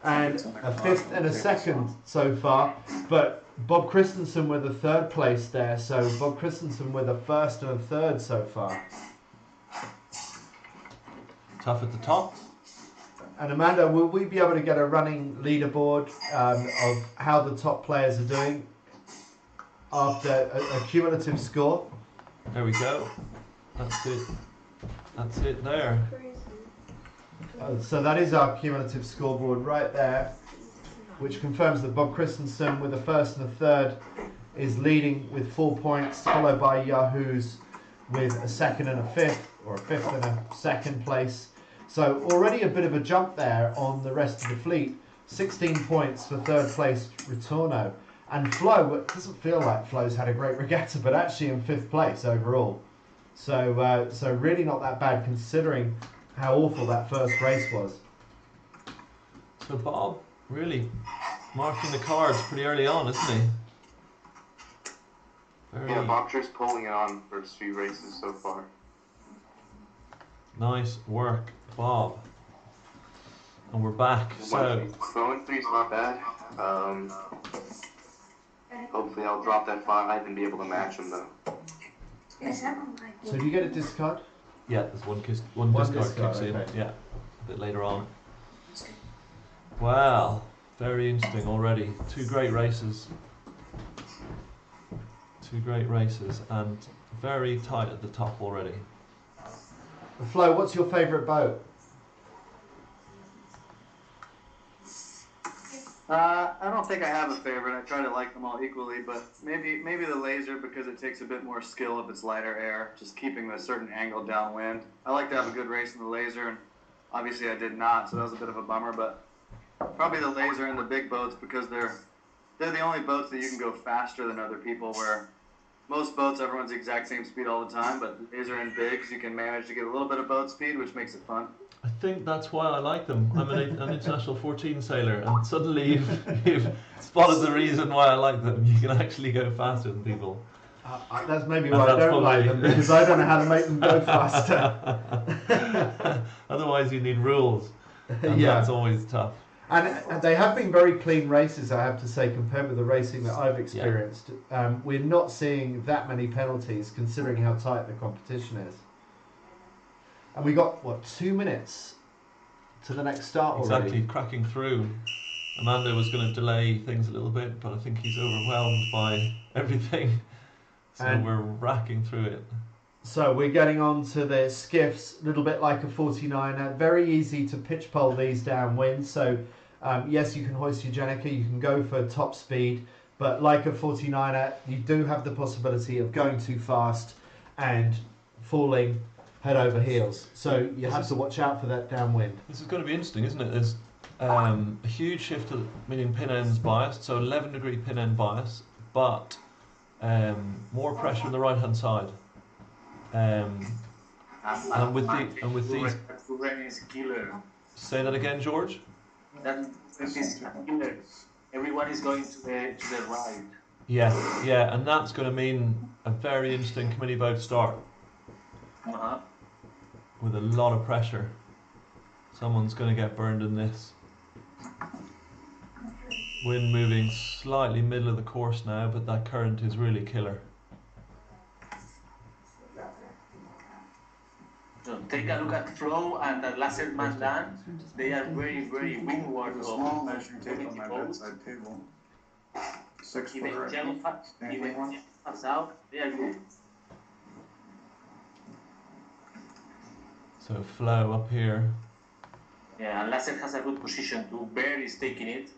And a fifth and a second so far, but Bob Christensen with a third place there, so Bob Christensen with a first and a third so far.
Tough at the top.
And Amanda, will we be able to get a running leaderboard of how the top players are doing after a cumulative score?
There we go. That's it. That's it there.
So that is our cumulative scoreboard right there, which confirms that Bob Christensen with a first and a third is leading with 4 points, followed by Yahoos with a second and a fifth, or a fifth and a second place. So already a bit of a jump there on the rest of the fleet. 16 points for third place Ritorno. And Flo, it doesn't feel like Flo's had a great regatta, but actually in fifth place overall. So so really not that bad considering how awful that first race was.
So Bob really marking the cards pretty early on, isn't he? Very
Yeah, Boxer's pulling it on first few races so far.
nice work, Bob. And we're back. So
1-3 is not bad. Hopefully I'll drop that 5 and be able to match him though.
So do you get a discard?
yeah, there's one
One
discard
discard,
kicks in.
okay.
Yeah, a bit later on. Wow, very interesting already. Two great races. Two great races and very tight at the top already.
Flo, what's your favourite boat?
I don't think I have a favorite. I try to like them all equally, but maybe the laser because it takes a bit more skill if it's lighter air, just keeping a certain angle downwind. I like to have a good race in the laser, and obviously I did not, so that was a bit of a bummer. But probably the laser and the big boats because they're the only boats that you can go faster than other people. Where most boats everyone's the exact same speed all the time, but laser and bigs you can manage to get a little bit of boat speed, which makes it fun.
I think that's why I like them. I'm an international 14 sailor, and suddenly you've spotted the reason why I like them. You can actually go faster than people.
That's maybe
And
why I
that's
don't like
probably-
them, because I don't know how to make them go faster.
Otherwise, you need rules. And
Yeah.
that's always tough.
And they have been very clean races, I have to say, compared with the racing that I've experienced. We're not seeing that many penalties, considering how tight the competition is. And we got, what, 2 minutes to the next start already?
Exactly, cracking through. Amanda was going to delay things a little bit, but I think he's overwhelmed by everything. So
And-
we're racking through it.
So we're getting on to the skiffs, a little bit like a 49er. Very easy to pitch pole these downwind. So yes, you can hoist your Jenica, you can go for top speed, but like a 49er, you do have the possibility of going too fast and falling head over heels. So you have to watch out for that downwind.
This is going to be interesting, isn't it? There's a huge shift to meaning pin ends biased, so 11-degree pin end bias, but more pressure on the right hand side. And with these,
is killer.
say that again, George.
That is killer. Everyone is going to the right.
Yeah, and that's going to mean a very interesting committee boat start
Uh-huh.
with a lot of pressure. Someone's going to get burned in this. Wind moving slightly middle of the course now, but that current is really killer.
take a look at Flo and the Laser Man Dan. They are very, very windward
There's a
of
small measuring tape on my
boats.
bedside table. 6 foot
Even
right.
Thiago pass out, they are good.
So Flo up here.
Yeah, and Laser has a good position too. Bear is taking it.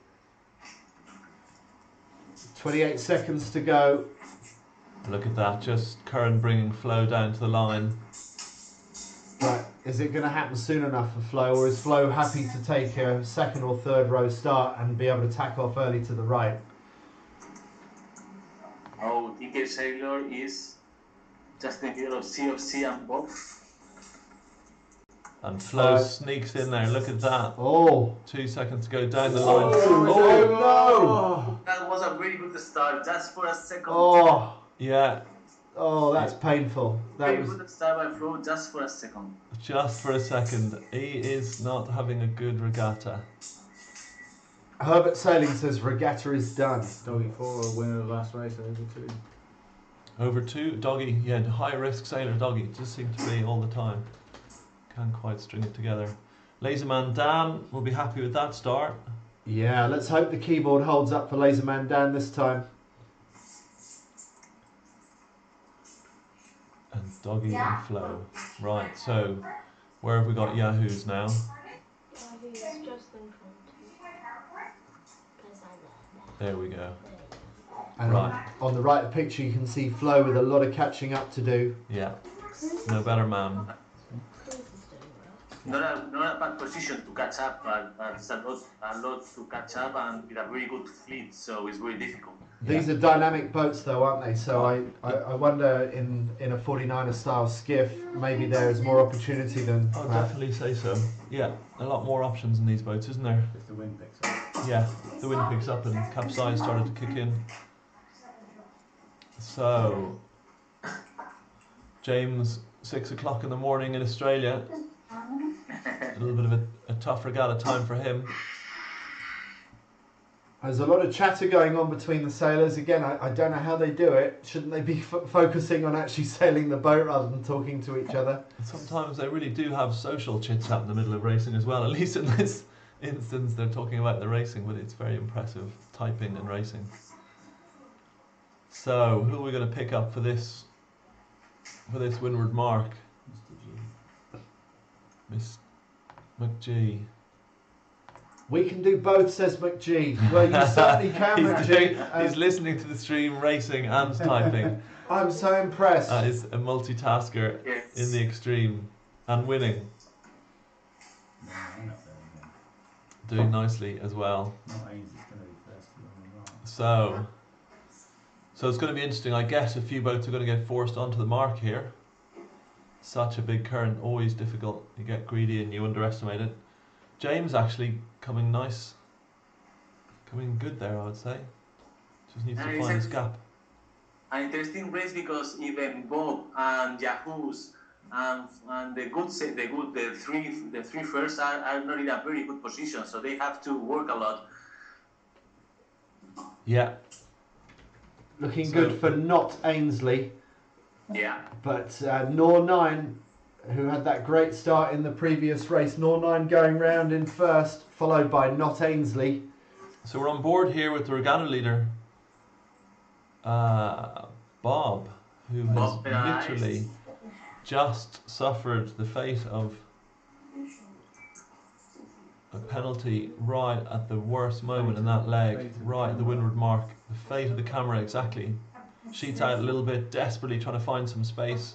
28 seconds to go.
Look at that, just Curran bringing Flo down to the line.
Right, is it going to happen soon enough for Flo, or is Flo happy to take a second or third row start and be able to tack off early to the right?
Oh, TK Sailor is just in the middle of C and Bob.
And Flo sneaks in there, look at that.
Oh!
2 seconds to go down the line.
Oh,
That was a very good start, just for a second.
Oh!
Yeah,
Oh, that's painful. That
Very
was.
good start by Flo, just for a second.
just for a second. He is not having a good regatta.
Herbert Sailing says regatta is done.
Doggy 4, winner of the last race, over 2.
Over 2, Doggy, yeah, high risk Sailor Doggy. Just seems to be all the time. Can't quite string it together. Laserman Dan will be happy with that start.
Yeah, let's hope the keyboard holds up for Laserman Dan this time.
And Doggy and Flo. Right, so where have we got Yahoos now?
He's just in front. Because I'm there.
There we go.
There
And
Right.
on the right of the picture, you can see Flo with a lot of catching up to do.
Yeah, no better man.
Chris is doing well.
Not a bad position to catch up, but it's a lot to catch up and with a very good fleet, so it's very difficult.
These are dynamic boats, though, aren't they? So I wonder in a 49er style skiff, maybe there is more opportunity than.
I'll definitely say so. Yeah, a lot more options in these boats, isn't there?
If the wind picks up.
Yeah, the wind picks up and capsize started to kick in. So, James, 6 o'clock in the morning in Australia. A little bit of a tough regatta time for him.
There's a lot of chatter going on between the sailors. Again, I don't know how they do it. Shouldn't they be focusing on actually sailing the boat rather than talking to each other?
Sometimes they really do have social chit-chat in the middle of racing as well. At least in this instance, they're talking about the racing, but it's very impressive, typing and racing. So, who are we going to pick up for this windward mark? Miss McGee.
We can do both, says McGee. Well, you certainly can, McGee.
He's listening to the stream, racing and typing.
I'm so impressed.
That is a multitasker in the extreme and winning.
No, I'm not there again.
Doing nicely as well.
Not Ainsley's going to be first.
So it's going to be interesting. I guess a few boats are going to get forced onto the mark here. Such a big current, always difficult. You get greedy and you underestimate it. James actually coming nice. Coming good there, I would say. Just needs to find his gap.
An interesting race because even Bob and Yahoo's and the three first are not in a very good position, so they have to work a lot.
Yeah.
Looking good for not Ainsley.
Yeah.
But Nor 9, who had that great start in the previous race, Nor 9 going round in first, followed by Not Ainsley.
So we're on board here with the regatta leader, Bob, who has literally just suffered the fate of a penalty right at the worst moment in that leg, right at the windward mark. The fate of the camera, exactly. Sheets out a little bit, desperately trying to find some space.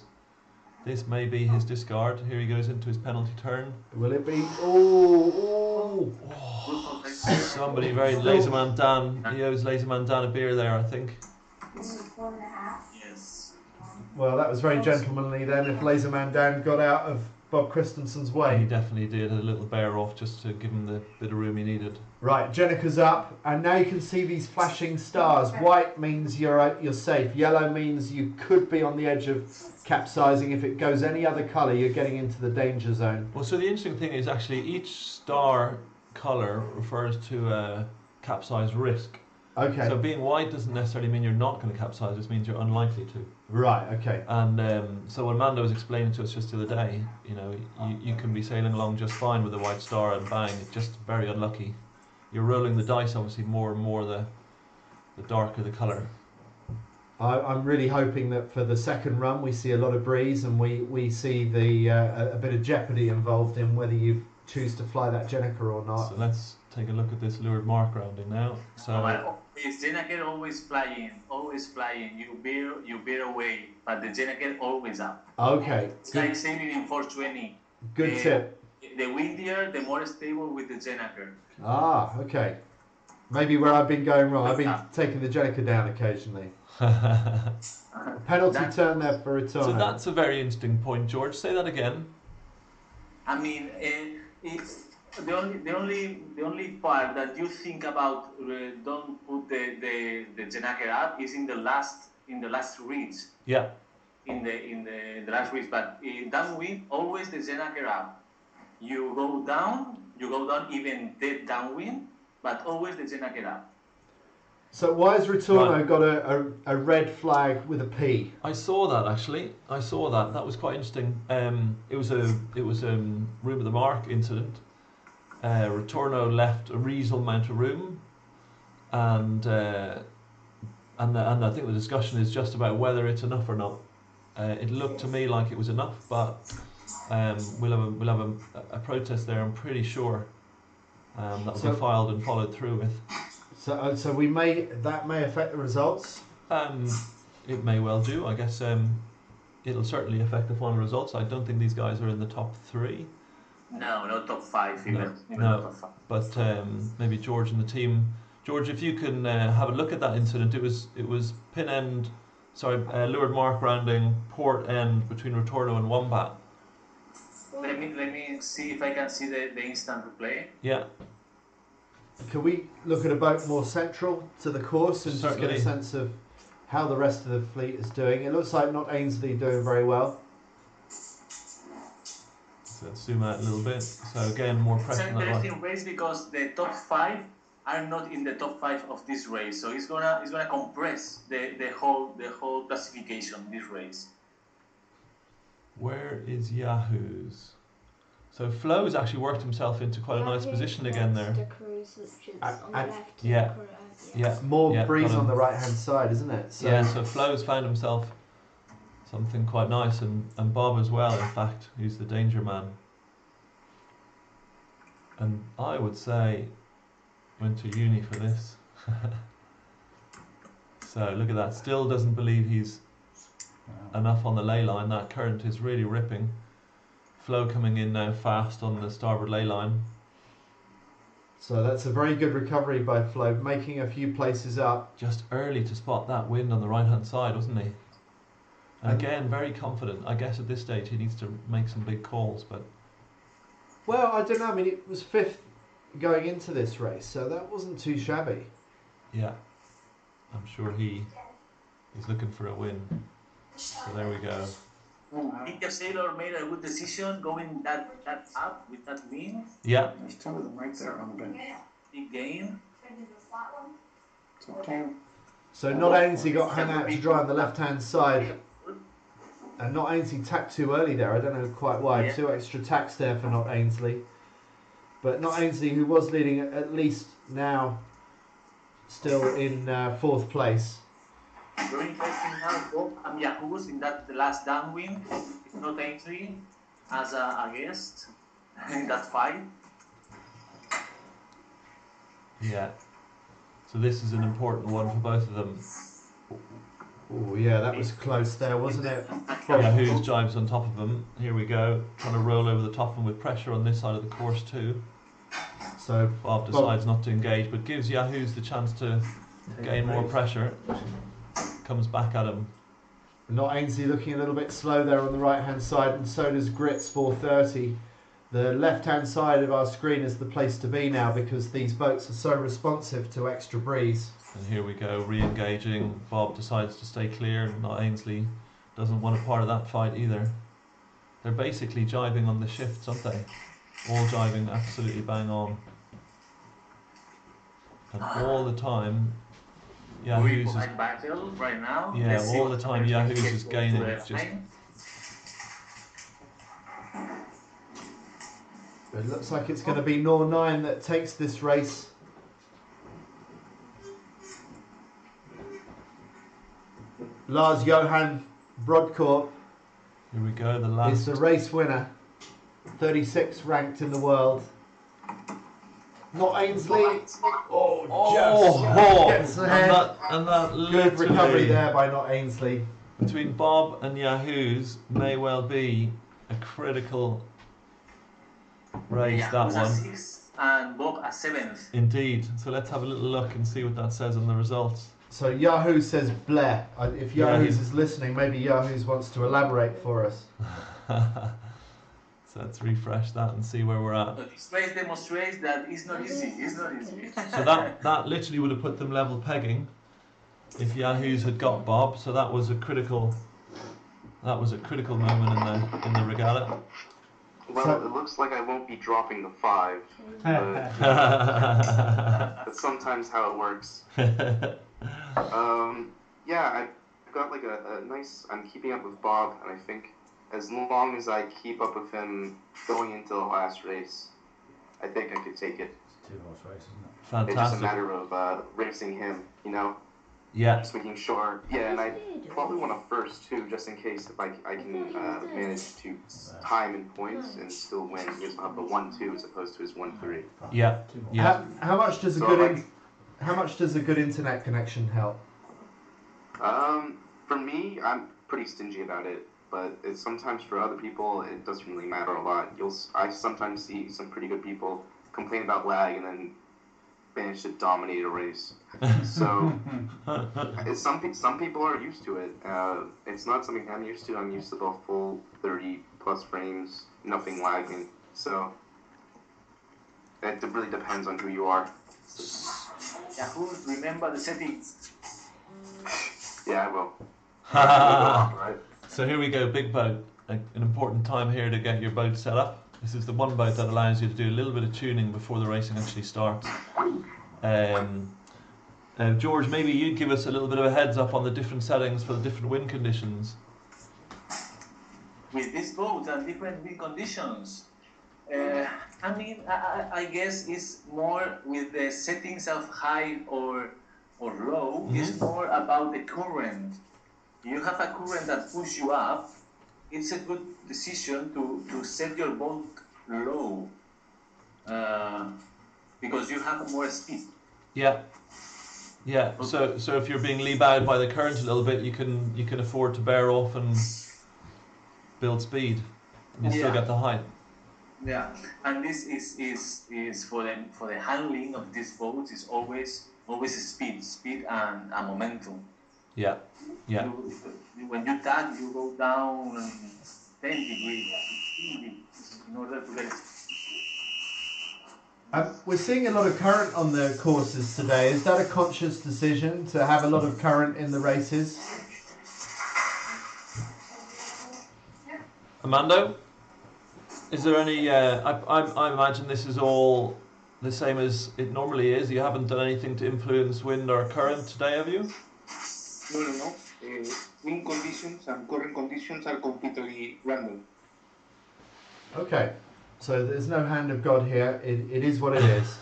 This may be his discard. Here he goes into his penalty turn.
Will it be? Oh!
Somebody very Laserman Dan. He owes Laserman Dan a beer there, I think.
Yes.
Well, that was very gentlemanly then, if Laserman Dan got out of Bob Christensen's
He
way.
definitely did a little bear off just to give him the bit of room he needed.
Right, Jenica's up, and now you can see these flashing stars. White means you're safe. Yellow means you could be on the edge of capsizing. If it goes any other colour, you're getting into the danger zone.
Well, so the interesting thing is actually each star colour refers to a capsize risk.
Okay.
So being wide doesn't necessarily mean you're not going to capsize. It just means you're unlikely to.
Right. Okay.
And so what Amanda was explaining to us just the other day, you know, you can be sailing along just fine with a white star and bang, it's just very unlucky. You're rolling the dice obviously more and more the darker the colour.
I'm really hoping that for the second run we see a lot of breeze and we see a bit of jeopardy involved in whether you choose to fly that Jenica or not.
So let's take a look at this lured mark rounding now. So
it's Jenica always flying. You veer away, but the Jenica always up.
Okay.
It's like sailing in 420.
Good tip.
The windier, the more stable with the Jenica.
Ah, okay. Maybe where I've been going wrong. I've been taking the Jenica down occasionally. Penalty turn there for return.
So that's a very interesting point, George. Say that again.
I mean, it's the only part that you think about. Don't put the Jenica up is in the last reach.
Yeah.
In the last reach, but downwind always the Jenica up. You go down even dead downwind, but always the Jenica up.
So why has Retorno got a red flag with a P?
I saw that actually. I saw that. That was quite interesting. It was a room of the mark incident. Retorno left a reasonable amount of room, and I think the discussion is just about whether it's enough or not. It looked to me like it was enough, but we'll have a protest there. I'm pretty sure that will be filed and followed through with.
So that may affect the results.
It may well do. I guess it'll certainly affect the final results. I don't think these guys are in the top 3.
No, not top 5 even.
No.
Top 5.
But maybe George and the team. George, if you can have a look at that incident, it was pin end, lured mark rounding port end between Retorno and Wombat.
Let me see if I can see the instant replay.
Yeah.
Can we look at a boat more central to the course and just get a sense of how the rest of the fleet is doing? It looks like not Ainsley doing very well.
So let's zoom out a little bit. So again, more pressure.
It's an interesting race because the top 5 are not in the top 5 of this race, so it's gonna compress the whole classification this race.
Where is Yahoo's? So Flo's actually worked himself into quite a nice position again there. Yeah.
More breeze on the right hand side, isn't it? So
yeah, so Flo's found himself something quite nice, and Bob as well, in fact, who's the danger man. And I would say went to uni for this. So look at that, still doesn't believe he's enough on the ley line. That current is really ripping. Flow coming in now fast on the starboard ley line.
So that's a very good recovery by Flo, making a few places up.
Just early to spot that wind on the right hand side, wasn't he? And again, very confident. I guess at this stage he needs to make some big calls, but...
Well, I don't know. I mean, it was 5th going into this race, so that wasn't too shabby.
Yeah. I'm sure he is looking for a win. So there we go.
Peter Sailor made a good decision going that up with that win.
Yeah.
There's 2 of them right there on the bench.
Big gain.
It's okay.
So Not Ainsley got hung out to dry on the left-hand side. And Not Ainsley tacked too early there. I don't know quite why. Yeah. 2 extra tacks there for Not Ainsley. But Not Ainsley, who was leading at least now, still in 4th place.
Very interesting now, Bob and Yahoo's in the last downwind. It's Not Ainsley as a guest in that fight.
Yeah. So this is an important one for both of them.
Oh yeah, that was close there, wasn't it?
Yahoo's jives on top of them. Here we go, trying to roll over the top of them with pressure on this side of the course too.
So
Bob decides not to engage, but gives Yahoo's the chance to gain more pressure. Comes back at him.
Not Ainsley looking a little bit slow there on the right hand side, and so does Grits 430. The left hand side of our screen is the place to be now because these boats are so responsive to extra breeze.
And here we go, re-engaging. Bob decides to stay clear. Not Ainsley doesn't want a part of that fight either. They're basically jiving on the shifts, aren't they? All jiving absolutely bang on. And all the time, Yahoo's is,
like battle right now.
yeah,
Let's see
all
what
the time
happens when
Yahoo's
we
is
get
gaining.
to the
It's just
line.
It looks like it's going to be Nor 9 that takes this race. Lars Johan Brodkorp
here we go. The
is
last.
the race winner, 36th ranked in the world. Not Ainsley.
Oh,
Gets ahead.
and that
Good recovery
literally
there by Not Ainsley.
between Bob and Yahoo's may well be a critical race.
Yeah,
That
who's at
one.
6th and Bob at 7th.
Indeed. So let's have a little look and see what that says on the results.
So Yahoo says bleh. If Yahoo's
Yeah,
is listening, maybe Yahoo's wants to elaborate for us.
So let's refresh that and see where we're at.
So this race demonstrates that it's not easy. It's not easy.
So that literally would have put them level pegging if Yahoo's had got Bob. So that was a critical moment in the regatta.
Well,
So-
it looks like I won't be dropping the 5, but that's sometimes how it works. Yeah, I've got like a nice. I'm keeping up with Bob, and I think as long as I keep up with him going into the last race, I think I could take it.
It's a 2-horse race, isn't it?
It's just a
Fantastic.
matter of racing him, you know,
Yeah.
just making sure. Yeah, and I probably want to first too, just in case if I can manage to time and points and still win. Because I'll have the 1-2 as opposed to his 1-3.
Yeah.
2 horse.
Yeah.
How much does a
So
good
like-
how much does a good internet connection help?
For me, I'm pretty stingy about it, but it's sometimes for other people it doesn't really matter a lot. I sometimes see some pretty good people complain about lag and then manage to dominate a race. So some people are used to it. It's not something I'm used to. I'm used to the full 30 plus frames, nothing lagging. So it really depends on who you are.
Yahoo, remember the settings.
Yeah, I will. Right.
So here we go, big boat. An important time here to get your boat set up. This is the one boat that allows you to do a little bit of tuning before the racing actually starts. George, maybe you'd give us a little bit of a heads up on the different settings for the different wind conditions.
With this boat and different wind conditions, I guess it's more with the settings of high or low. It's more about the current. You have a current that pushes you up. It's a good decision to set your boat low because you have more speed.
Yeah. Yeah. So if you're being lee bowed by the current a little bit, you can afford to bear off and build speed. And you still get the height.
Yeah, and this is for the handling of these boats is always speed and momentum.
Yeah. Yeah.
When you tag, you go down 10 degrees, 15 degrees in order to get it.
We're seeing a lot of current on the courses today. Is that a conscious decision to have a lot of current in the races?
Amando, is there any? I imagine this is all the same as it normally is. You haven't done anything to influence wind or current today, have you?
No. Wind conditions and current conditions are completely random.
Okay, so there's no hand of God here. It is what it is.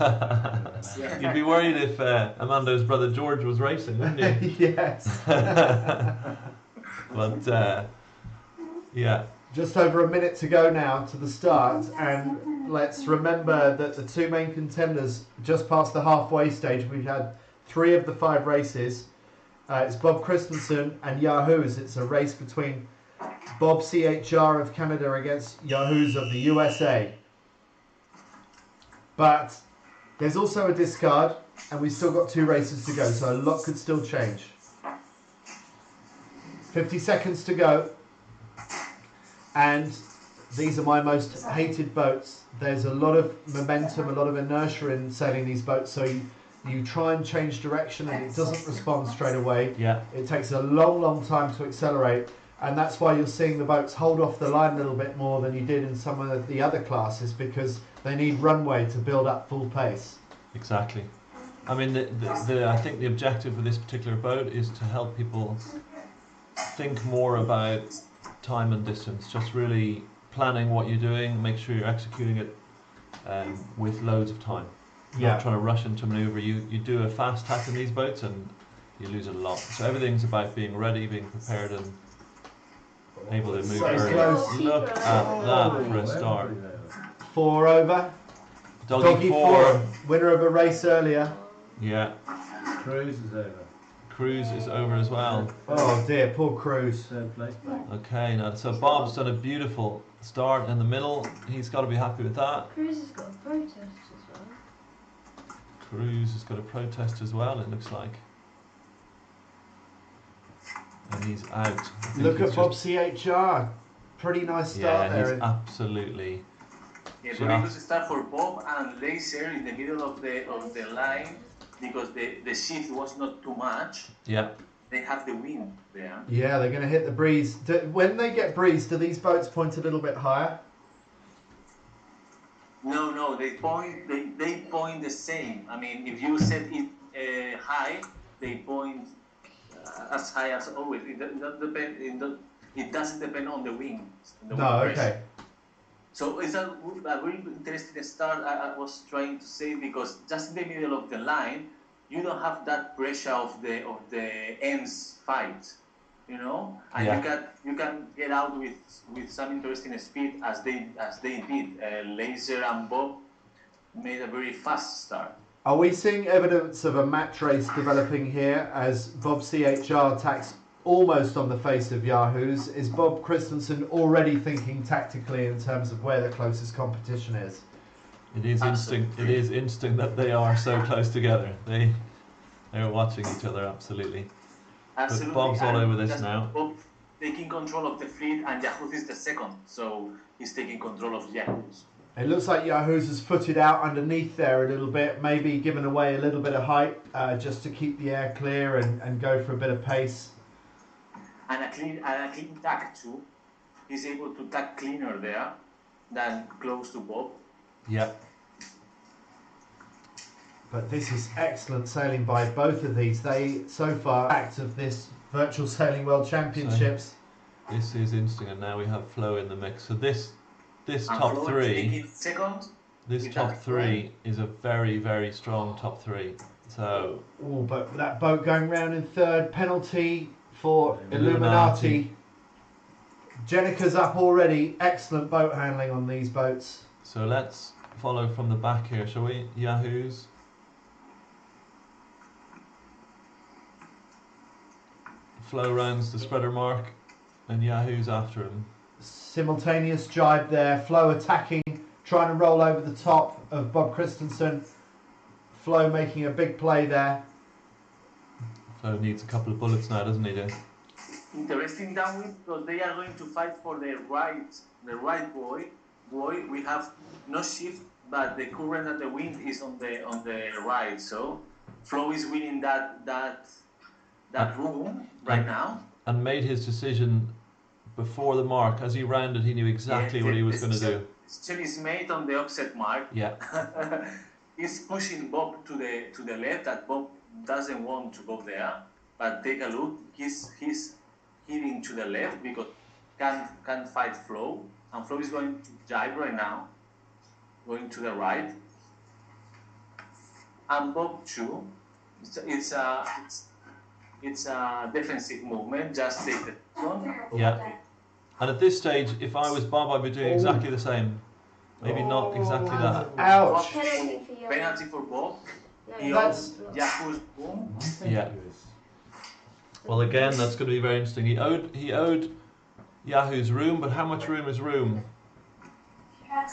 You'd be worried if Amando's brother George was racing, wouldn't you?
Yes.
But yeah.
Just over a minute to go now to the start, and let's remember that the two main contenders just past the halfway stage. We've had 3 of the 5 races. It's Bob Christensen and Yahoo's. It's a race between Bob CHR of Canada against Yahoo's of the USA. But there's also a discard, and we've still got 2 races to go, so a lot could still change. 50 seconds to go. And these are my most hated boats. There's a lot of momentum, a lot of inertia in sailing these boats, so you try and change direction and it doesn't respond straight away.
Yeah.
It takes a long time to accelerate, and that's why you're seeing the boats hold off the line a little bit more than you did in some of the other classes, because they need runway to build up full pace.
Exactly. I mean, I think the objective of this particular boat is to help people think more about time and distance. Just really planning what you're doing, make sure you're executing it with loads of time. Not trying to rush into maneuver. You do a fast tack in these boats and you lose it a lot. So everything's about being ready, being prepared, and able to move
So
early.
close.
Look at that for a start.
4 over.
Doggy 4.
Winner of a race earlier.
Yeah.
Cruise is over.
Cruise is over as well.
Oh dear, poor Cruise.
Third place back.
Okay, now so Bob's done a beautiful start in the middle. He's got to be happy with that.
Cruz has got a protest as well.
Cruise has got a protest as well, it looks like. And he's out. I think
Look
he's
at Bob
just-
CHR. Pretty nice start
Yeah,
there.
he's absolutely.
Yeah, very good start for Bob and Laser in the middle of the line because the shift was not too much.
Yeah.
They have the wind there.
Yeah, they're going to hit the breeze. When they get breeze, do these boats point a little bit higher?
No, they point the same. I mean, if you set it high, they point as high as always. It doesn't depend on the wind.
No, okay.
So it's a very interesting start. I was trying to say because just in the middle of the line, you don't have that pressure of the ends fight, you know, and you can get out with some interesting speed as they did. Laser and Bob made a very fast start.
Are we seeing evidence of a match race developing here as Bob CHR tacks almost on the face of Yahoo's? Is Bob Christensen already thinking tactically in terms of where the closest competition is?
It is instinct. It is instinct that they are so close together. They're watching each other absolutely. But Bob's all over this now.
Bob taking control of the fleet, and Yahoo is the second, so he's taking control of Yahoo's.
It looks like Yahoo's has footed out underneath there a little bit, maybe giving away a little bit of height just to keep the air clear and go for a bit of pace.
And a clean tack too. He's able to tack cleaner there than close to Bob.
Yeah.
But this is excellent sailing by both of these. They, so far, act of this Virtual Sailing World Championships.
So, this is instinct, and now we have Flo in the mix. So this top
Flo
three,
second,
this top three is a very, very strong top three. So.
Oh, but that boat going round in third, penalty for Illuminati. Jenica's up already. Excellent boat handling on these boats.
So let's follow from the back here, shall we? Yahoo's. Flo rounds the spreader mark, and Yahoo's after him.
Simultaneous jibe there. Flo attacking, trying to roll over the top of Bob Christensen. Flo making a big play there.
Flo needs a couple of bullets now, doesn't he, Dave?
Interesting downwind because they are going to fight for the right buoy. We have no shift, but the current and the wind is on the right. So Flo is winning that room right now.
And made his decision before the mark. As he rounded, he knew exactly what he was going to do.
Still is made on the offset mark.
Yeah.
He's pushing Bob to the left. That Bob doesn't want to go there. But take a look. He's heading to the left because can't fight Flo. And Flo is going to jibe right now, going to the right. And Bob too. It's a defensive movement. Just take the one.
Yeah. And at this stage, if I was Bob, I'd be doing exactly the same. Maybe not exactly that.
Ouch.
Penalty for Bob.
That's
Yahoo's boom.
Yeah. Well, again, that's going to be very interesting. He owed Yahoo's room, but how much room is room?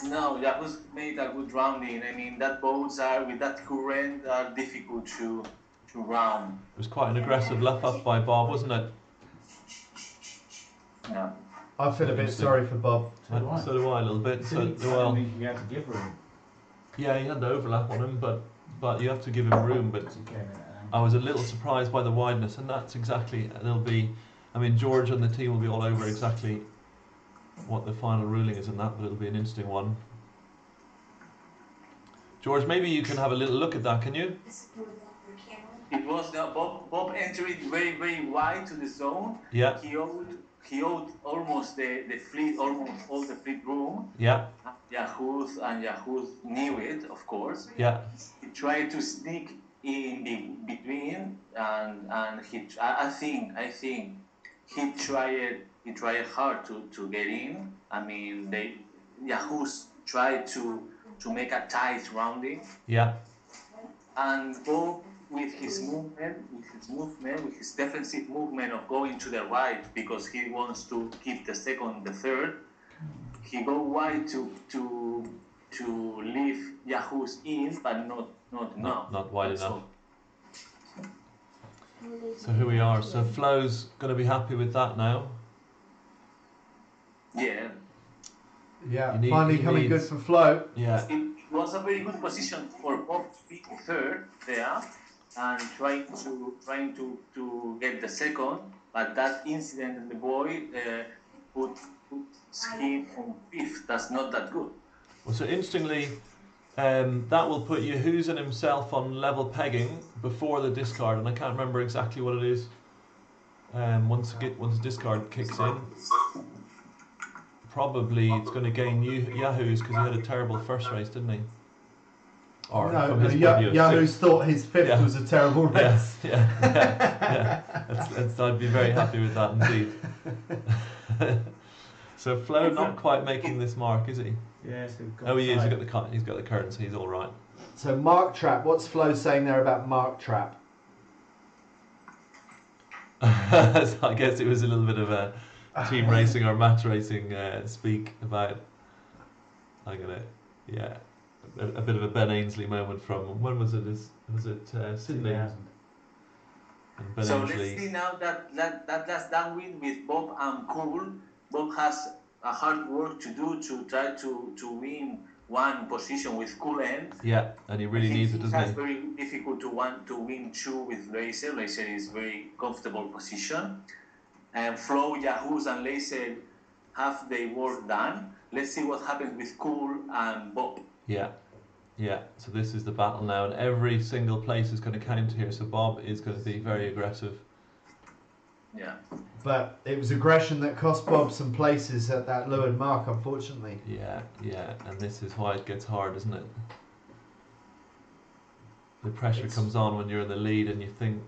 No, Yahoo's made a good rounding. I mean, that boats are with that current are difficult to round.
It was quite an aggressive lap up by Bob, wasn't it?
Yeah.
I feel a bit sorry for Bob.
So do I a little bit. So do
I
I.
mean, you have to give room.
Yeah, he had the overlap on him, but you have to give him room. But I was a little surprised by the wideness, and that's exactly. There'll be. I mean, George and the team will be all over exactly what the final ruling is in that, but it'll be an interesting one. George, maybe you can have a little look at that, can you?
It was Bob entered very wide to the zone.
Yeah.
He owed almost the fleet, almost all the fleet room.
Yeah.
Yahoo knew it, of course.
Yeah.
He tried to sneak in between, and I think he tried hard to get in. I mean, Yahoo's tried to make a tight rounding.
Yeah.
And Bob, with his defensive movement of going to the right because he wants to keep the second, the third, he go wide to leave Yahoo's in, but not
wide enough. So here we are. So Flo's going to be happy with that now.
Yeah.
Yeah, finally coming good for Flo.
Yeah.
It was a very good position for Bob to be third there and trying to get the second, but that incident in the boy put him on fifth. That's not that good.
Well, so interestingly, that will put Yahoo's and himself on level pegging before the discard, and I can't remember exactly what it is. Once the discard kicks in, probably it's going to gain Yahoo's because he had a terrible first race, didn't he? Or
no,
from his point of view,
Yahoo's
sixth.
thought his fifth was a terrible race.
Yeah. I'd be very happy with that indeed. So Flo not quite making this mark, is he?
Yes.
Oh, he is. He's got the curtains. He's all right.
So Mark Trap, what's Flo saying there about Mark Trap?
So I guess it was a little bit of a team racing or match racing speak about. I'm gonna, a bit of a Ben Ainsley moment from when was it? Was it Sydney?
Yeah.
And Ben
So
Ainsley.
let's see now that last downwind with Bob and Cool. Bob has a hard work to do to try to win one position with Cool End.
Yeah, and he really needs it, doesn't he?
It's very difficult to win two with Laser. Laser is very comfortable position. And Flo, Yahoo's and Laser have their work done. Let's see what happens with Cool and Bob.
Yeah. So this is the battle now, and every single place is going to count here. So Bob is going to be very aggressive.
Yeah.
But it was aggression that cost Bob some places at that Lewin mark, unfortunately.
Yeah, and this is why it gets hard, isn't it? The pressure comes on when you're in the lead and you think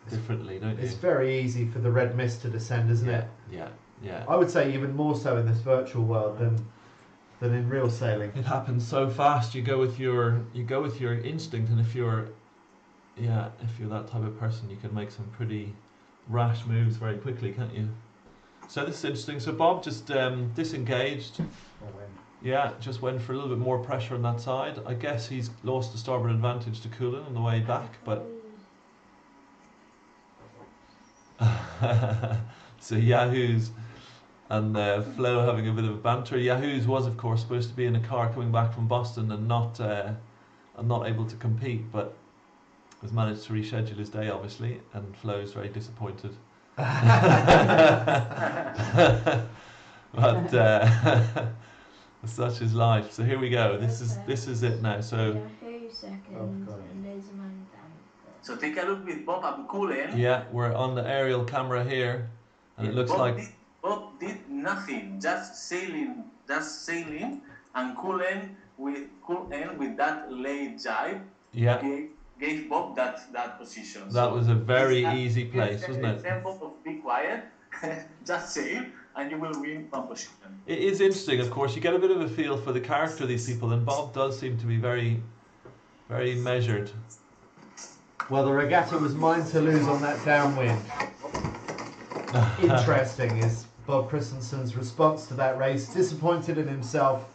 differently, don't you?
It's very easy for the red mist to descend, isn't it?
Yeah.
I would say even more so in this virtual world than in real sailing.
It happens so fast. You go with your instinct, and if you're that type of person, you can make some pretty rash moves very quickly, can't you? So this is interesting. So Bob just disengaged. Yeah, just went for a little bit more pressure on that side. I guess he's lost the starboard advantage to Coolin on the way back, but so Yahoo's and Flo having a bit of a banter. Yahoo's was of course supposed to be in a car coming back from Boston and not able to compete, but has managed to reschedule his day obviously, and Flo's very disappointed. But such is life. So here we go. This is it now. So
So take a look with Bob and Coolin.
yeah, we're on the aerial camera here, and it looks like
Bob did nothing, just sailing, and Coolin with that late jibe. Gave Bob that position.
That was a very easy place, wasn't it?
Tell Bob to be quiet, just sail, and you will win one position.
It is interesting, of course. You get a bit of a feel for the character of these people, and Bob does seem to be very, very measured.
Well, the regatta was mine to lose on that downwind. Interesting is Bob Christensen's response to that race. Disappointed in himself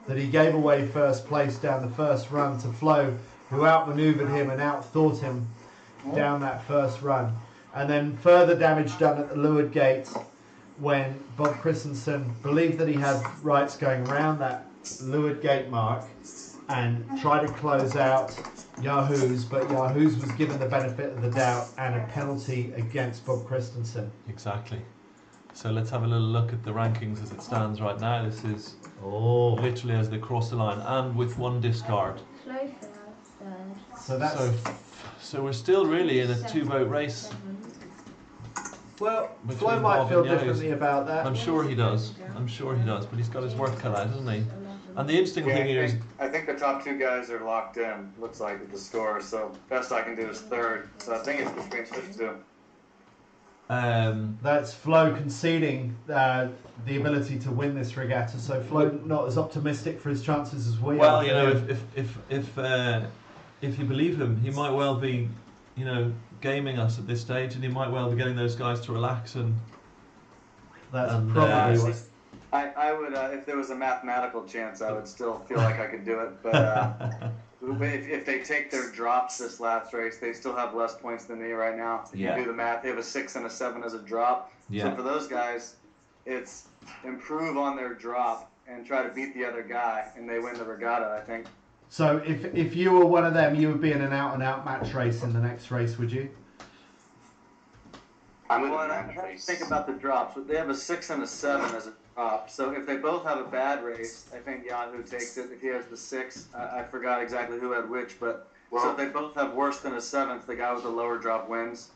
that he gave away first place down the first run to Flo, who outmaneuvered him and outthought him down that first run. And then further damage done at the leeward gate when Bob Christensen believed that he had rights going around that leeward gate mark and tried to close out Yahoo's, but Yahoo's was given the benefit of the doubt and a penalty against Bob Christensen.
Exactly. So let's have a little look at the rankings as it stands right now. This is literally as they cross the line and with one discard.
So that's
So we're still really in a two-boat race.
Well,
Between
Flo might
Bob
feel
and Yahoo.
differently about that.
I'm sure he does. I'm sure he does. But he's got his work cut out, hasn't he? And the interesting thing here is,
I think the top two guys are locked in, looks like, with the score, so best I can do is third. So I think it's between those two.
That's Flo conceding the ability to win this regatta. So Flo not as optimistic for his chances as we are.
well, you know, if you believe him, he might well be, you know, gaming us at this stage, and he might well be getting those guys to relax and.
That's
and,
probably what.
I would, if there was a mathematical chance, I would still feel like I could do it. But if they take their drops this last race, they still have less points than me right now. If you do the math, they have a 6 and a 7 as a drop. So for those guys, it's improve on their drop and try to beat the other guy, and they win the regatta, I think.
So if you were one of them, you would be in an out-and-out match race in the next race, would you?
I'm in
Well,
a
I
match
have to
race.
think about the drops, but they have a 6 and a 7 as a drop. So if they both have a bad race, I think Yahoo takes it. If he has the 6, I forgot exactly who had which, but so if they both have worse than a 7th, the guy with the lower drop wins.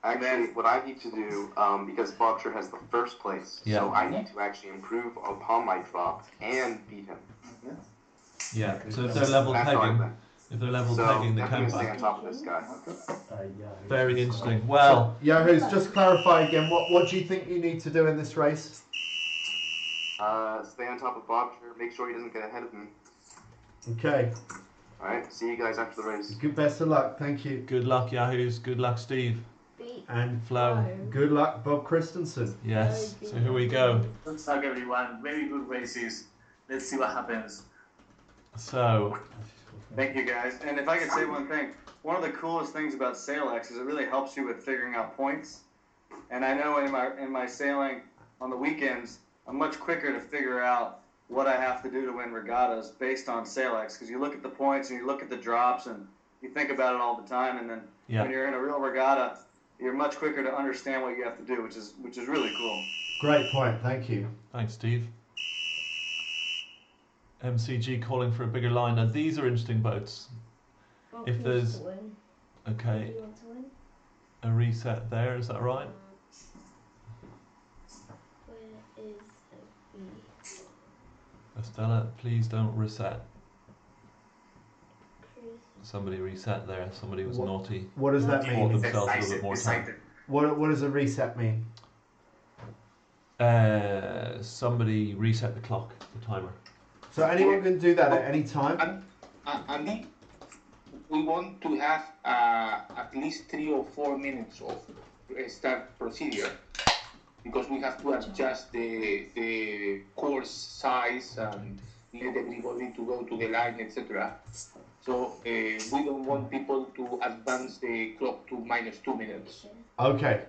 Actually, what I need to do, because Bobster has the first place, so I need to actually improve upon my drop and beat him.
Yeah. So if they're level
That's how I
pegging,
win.
if they're level
So
pegging, they
I'm
come
going to stay on
back.
top of this guy.
Very interesting. Well,
Yahoo's just clarify again. What do you think you need to do in this race?
Stay on top of Bobster, make sure he doesn't get ahead of me.
Okay.
Alright, see you guys after the race.
Good. Best of luck. Thank you.
good luck, Yahoos. Good luck, Steve.
And
Flo.
good luck, Bob Christensen.
Yes. So here we go.
Good luck, everyone. Very good races. Let's see what happens.
So.
Thank you, guys. And if I could say one thing, one of the coolest things about SailX is it really helps you with figuring out points. And I know in my sailing on the weekends, I'm much quicker to figure out what I have to do to win regattas based on SailX, because you look at the points and you look at the drops and you think about it all the time, and then when you're in a real regatta, you're much quicker to understand what you have to do, which is really cool.
Great point. Thank you.
Thanks, Steve. MCG calling for a bigger line. Now these are interesting boats. If there's okay, a reset there, is that right?
Where is B?
Estella, please don't reset. Somebody reset there. Somebody was naughty.
What does that
Bought
mean?
themselves a little bit more time.
What does a reset mean?
Somebody reset the clock, the timer.
So anyone can do that at any time?
Andy, we want to have at least 3 or 4 minutes of start procedure, because we have to adjust the course size and let everybody to go to the line, etc. So we don't want people to advance the clock to -2 minutes.
Okay.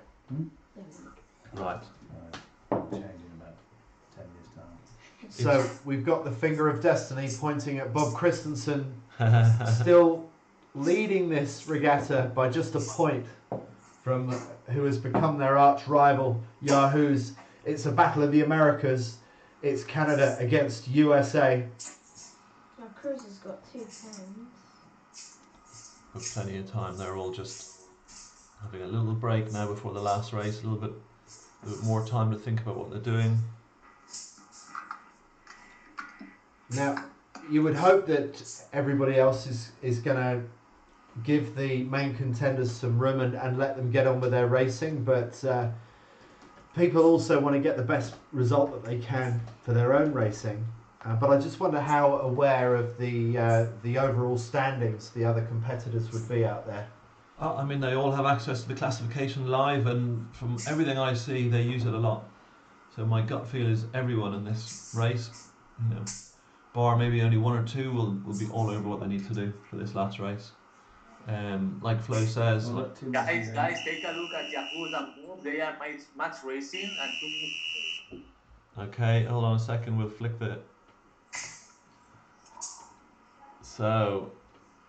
Right.
Changing about 10 years' time.
So we've got the finger of destiny pointing at Bob Christensen, still leading this regatta by just a point from who has become their arch rival, Yahoo's. It's a battle of the Americas. It's Canada against USA.
Now Cruz has got 2 pens.
Got plenty of time. They're all just having a little break now before the last race. A little bit more time to think about what they're doing.
Now, you would hope that everybody else is going to give the main contenders some room and let them get on with their racing, but people also want to get the best result that they can for their own racing. But I just wonder how aware of the overall standings the other competitors would be out there.
I mean, they all have access to the classification live, and from everything I see, they use it a lot. So my gut feel is everyone in this race, you know, bar maybe only 1 or 2, will be all over what they need to do for this last race. Like Flo says,
Guys, take a look at Yahoo and Bob. They are match racing and 2 minutes.
okay, hold on a second, we'll flick the. So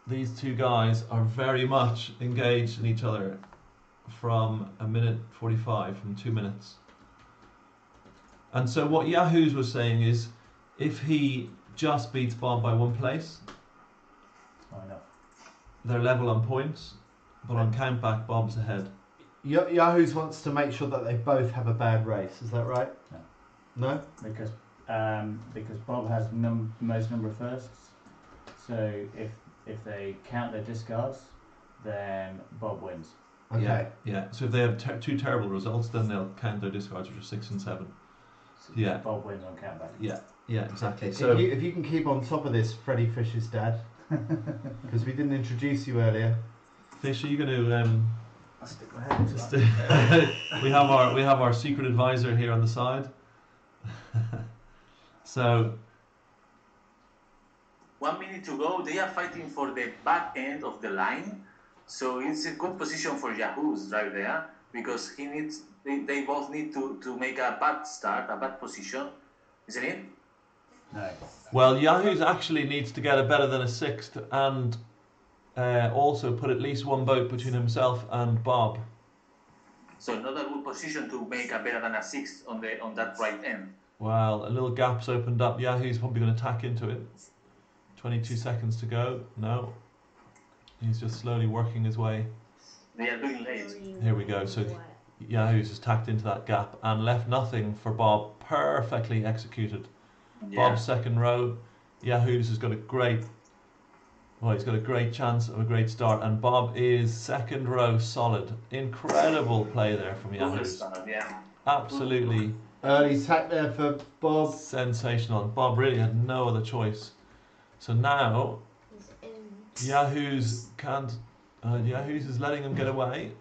these two guys are very much engaged in each other from 1:45, from 2 minutes. And so what Yahoo's was saying is, if he just beats Bob by 1 place,
Why not?
they're level on points. But on count back, Bob's ahead.
Yahoo's wants to make sure that they both have a bad race. Is that right? No.
Because Bob has most number of firsts. So if they count their discards, then Bob wins.
Okay.
Yeah. So if they have two terrible results, then they'll count their discards, which are 6 and 7.
So
Yeah.
Bob wins on countback.
Yeah, exactly.
If
So
if you can keep on top of this, Freddie Fish's dad, because we didn't introduce you earlier.
Fish, are you going to?
I'll stick my head into
Just,
that.
we have our secret advisor here on the side. So
1 minute to go. They are fighting for the back end of the line, so it's a good position for Yahoo's right there because he needs. They both need to make a bad start, a bad position, isn't it?
No.
well, Yahoo's actually needs to get a better than a 6th and also put at least one boat between himself and Bob.
So not a good position to make a better than a 6 on that right end.
Well, a little gap's opened up. Yahoo's probably going to tack into it. 22 seconds to go. No. He's just slowly working his way.
They are doing late.
Here we go. So Yahoo's has tacked into that gap and left nothing for Bob. Perfectly executed.
Yeah.
Bob's second row. Yahoo's has got a great... Well, he's got a great chance of a great start. And Bob is second row solid. Incredible play there from
Good
Yahoo's.
start, yeah.
Absolutely
Early tack there for Bob.
sensational. Bob really had no other choice. So now Yahoo's can't. Yahoo's is letting him get away.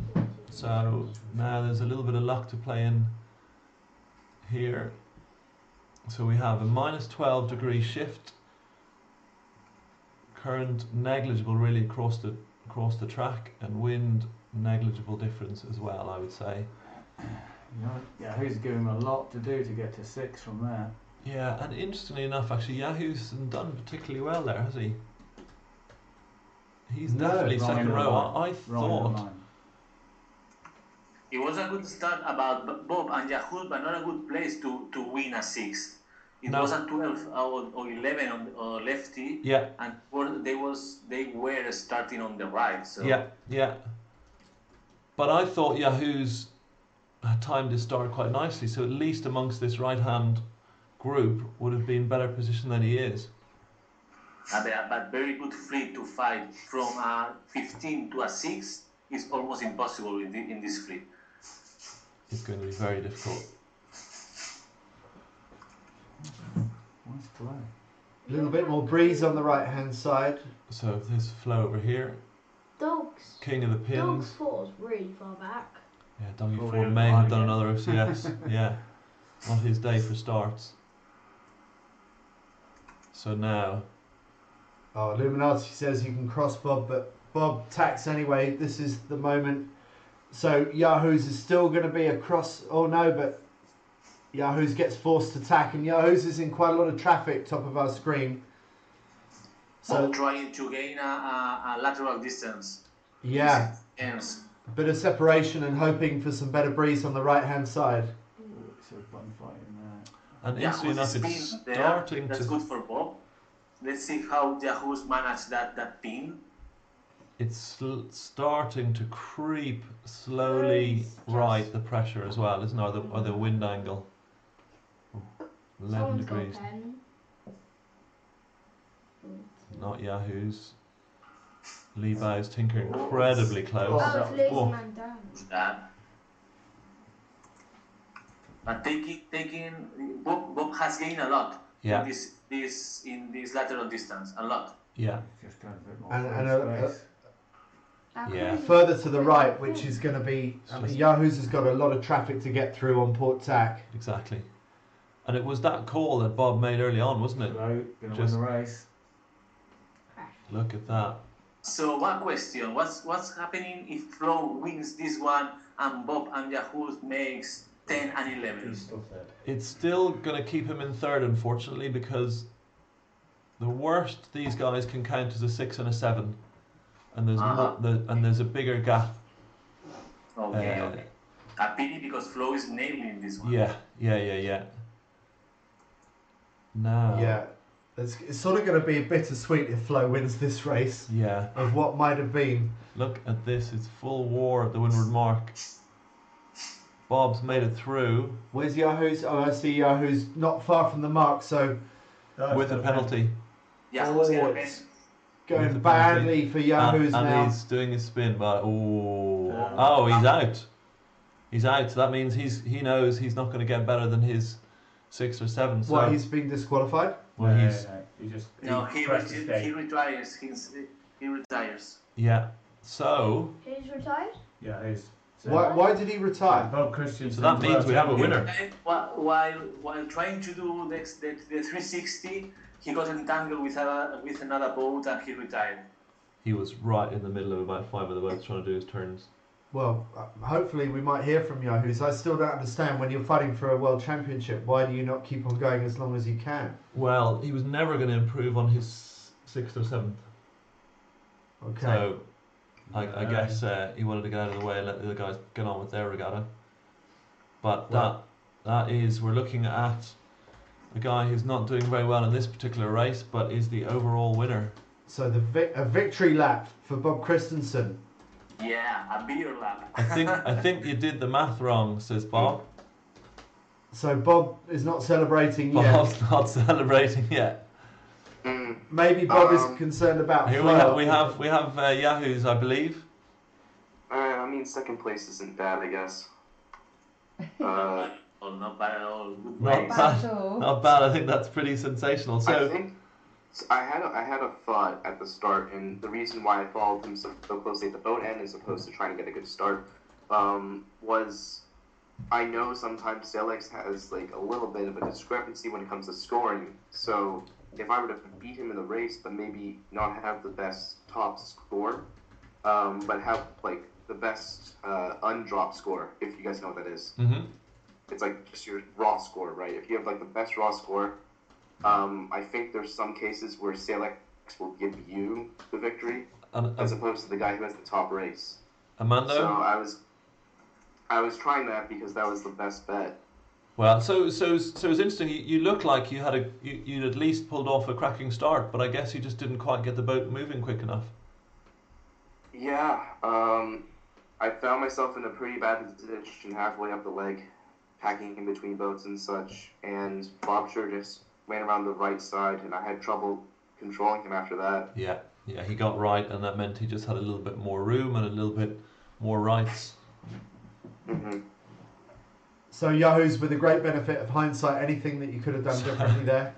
So now there's a little bit of luck to play in here. So we have a minus 12 degree shift. Current negligible really across the track, and wind negligible difference as well, I would say.
Yahoo's giving him a lot to do to get to 6 from there.
Yeah, and interestingly enough, actually, Yahoo's hasn't done particularly well there, has he? He's
No,
definitely
wrong
second
end of the
row.
line.
I
Wrong on the
thought.
line.
It was a good start about Bob and Yahoo, but not a good place to win a 6. It
No.
was a 12 or 11 on lefty,
Yeah,
and they were starting on the right. So
yeah. But I thought Yahoo's timed his start quite nicely, so at least amongst this right-hand group would have been better positioned than he is.
But very good fleet to fight from a 15 to a 6 is almost impossible in this fleet.
It's going to be very difficult.
Nice play.
A little bit more breeze on the right hand side.
So this flow over here,
Dogs.
king of the
Dogs
pins.
falls really far back.
Yeah, Doggy
Probably
Ford
over
may
the
have
line
done
again.
another OCS. Yeah, not his day for starts. So now,
Oh, Illuminati says you can cross Bob, but Bob tacks anyway. This is the moment. So Yahoo's is still going to be a cross. Oh no, but Yahoo's gets forced to tack, and Yahoo's is in quite a lot of traffic top of our screen.
So trying to gain a lateral distance.
Yeah,
Ends.
a bit of separation and hoping for some better breeze on the right hand side.
It's a bun fight in there.
and
Yahoo's
interestingly enough,
spin
it's
there.
starting
That's
to.
good for Bob. Let's see how Yahoo's managed that pin.
It's starting to creep slowly right the pressure as well, isn't it? Or the wind angle. 11
Someone's got a
degrees.
pen.
Not Yahoo's. Lee Bow's tinker incredibly close.
Oh, it's lazy
Oh.
man down.
That. But taking Bob has gained a lot
Yeah,
in this lateral distance, a lot.
yeah.
Just got a bit more
And
free space.
Yeah.
Further to the right, which is going to be. I mean, Yahoo's has got a lot of traffic to get through on port tack.
Exactly. And it was that call that Bob made early on, wasn't it?
Hello, gonna
Just-
win the race.
Look at that.
So one question: What's happening if Flo wins this one and Bob and Yahoo makes 10 and 11?
He's still third.
It's still going to keep him in third, unfortunately, because the worst these guys can count is a 6 and a 7, and there's there's a bigger gap.
Okay, okay. A pity because Flo is nailing this one.
Yeah. Now.
Yeah, It's sort of going to be bittersweet if Flo wins this race
Yeah.
of what might have been.
Look at this. It's full war at the windward mark. Bob's made it through
Where's Yahoo's? Oh, I see Yahoo's not far from the mark, so
with a penalty.
Yeah,
Oh,
who's gonna
it's
pay?
going
With the
badly for Yahoo's
and
now.
he's doing his spin, but
Oh.
he's out. He's out. So that means he knows he's not going to get better than his 6 or 7. So
What, he's been disqualified?
well,
no,
he's
No, he
pressed escape.
retires. He retires.
yeah. So
He's retired?
Yeah, who's so
Why did he retire?
Bob Christian.
So that means we have a winner.
While trying to do the 360, he got entangled with another boat and he retired.
he was right in the middle of about 5 of the boats trying to do his turns.
Well, hopefully we might hear from Yahoo's. I still don't understand, when you're fighting for a world championship, why do you not keep on going as long as you can?
Well, he was never going to improve on his 6th or 7th.
Okay.
So I guess he wanted to get out of the way and let the other guys get on with their regatta. But that is, we're looking at a guy who's not doing very well in this particular race, but is the overall winner.
So a victory lap for Bob Christensen.
Yeah, a beer lap.
I think you did the math wrong, says Bob.
So Bob is not celebrating yet.
Bob's not celebrating yet.
Maybe Bob is concerned about
Here
Flo.
we have Yahoo's, I believe.
I mean, second place isn't bad, I guess.
Oh, not bad at all. Good
Not
race.
bad. Not bad. I think that's pretty sensational.
I
So
think I had a thought at the start, and the reason why I followed him so closely at the boat end as opposed to trying to get a good start was I know sometimes SailX has like a little bit of a discrepancy when it comes to scoring. So if I were to beat him in the race, but maybe not have the best top score, but have like the best undrop score, if you guys know what that is.
Mhm.
It's like just your raw score, right? If you have like the best raw score, I think there's some cases where SailX will give you the victory as opposed to the guy who has the top race.
Amando?
So I was trying that because that was the best bet.
Well, so it's interesting. You look like you had you'd at least pulled off a cracking start, but I guess you just didn't quite get the boat moving quick enough.
Yeah, I found myself in a pretty bad position halfway up the leg, packing in between boats and such, and Bob sure just ran around the right side, and I had trouble controlling him after that.
Yeah, he got right, and that meant he just had a little bit more room and a little bit more rights.
Mm-hmm.
So Yahoo's, with the great benefit of hindsight, anything that you could have done differently there?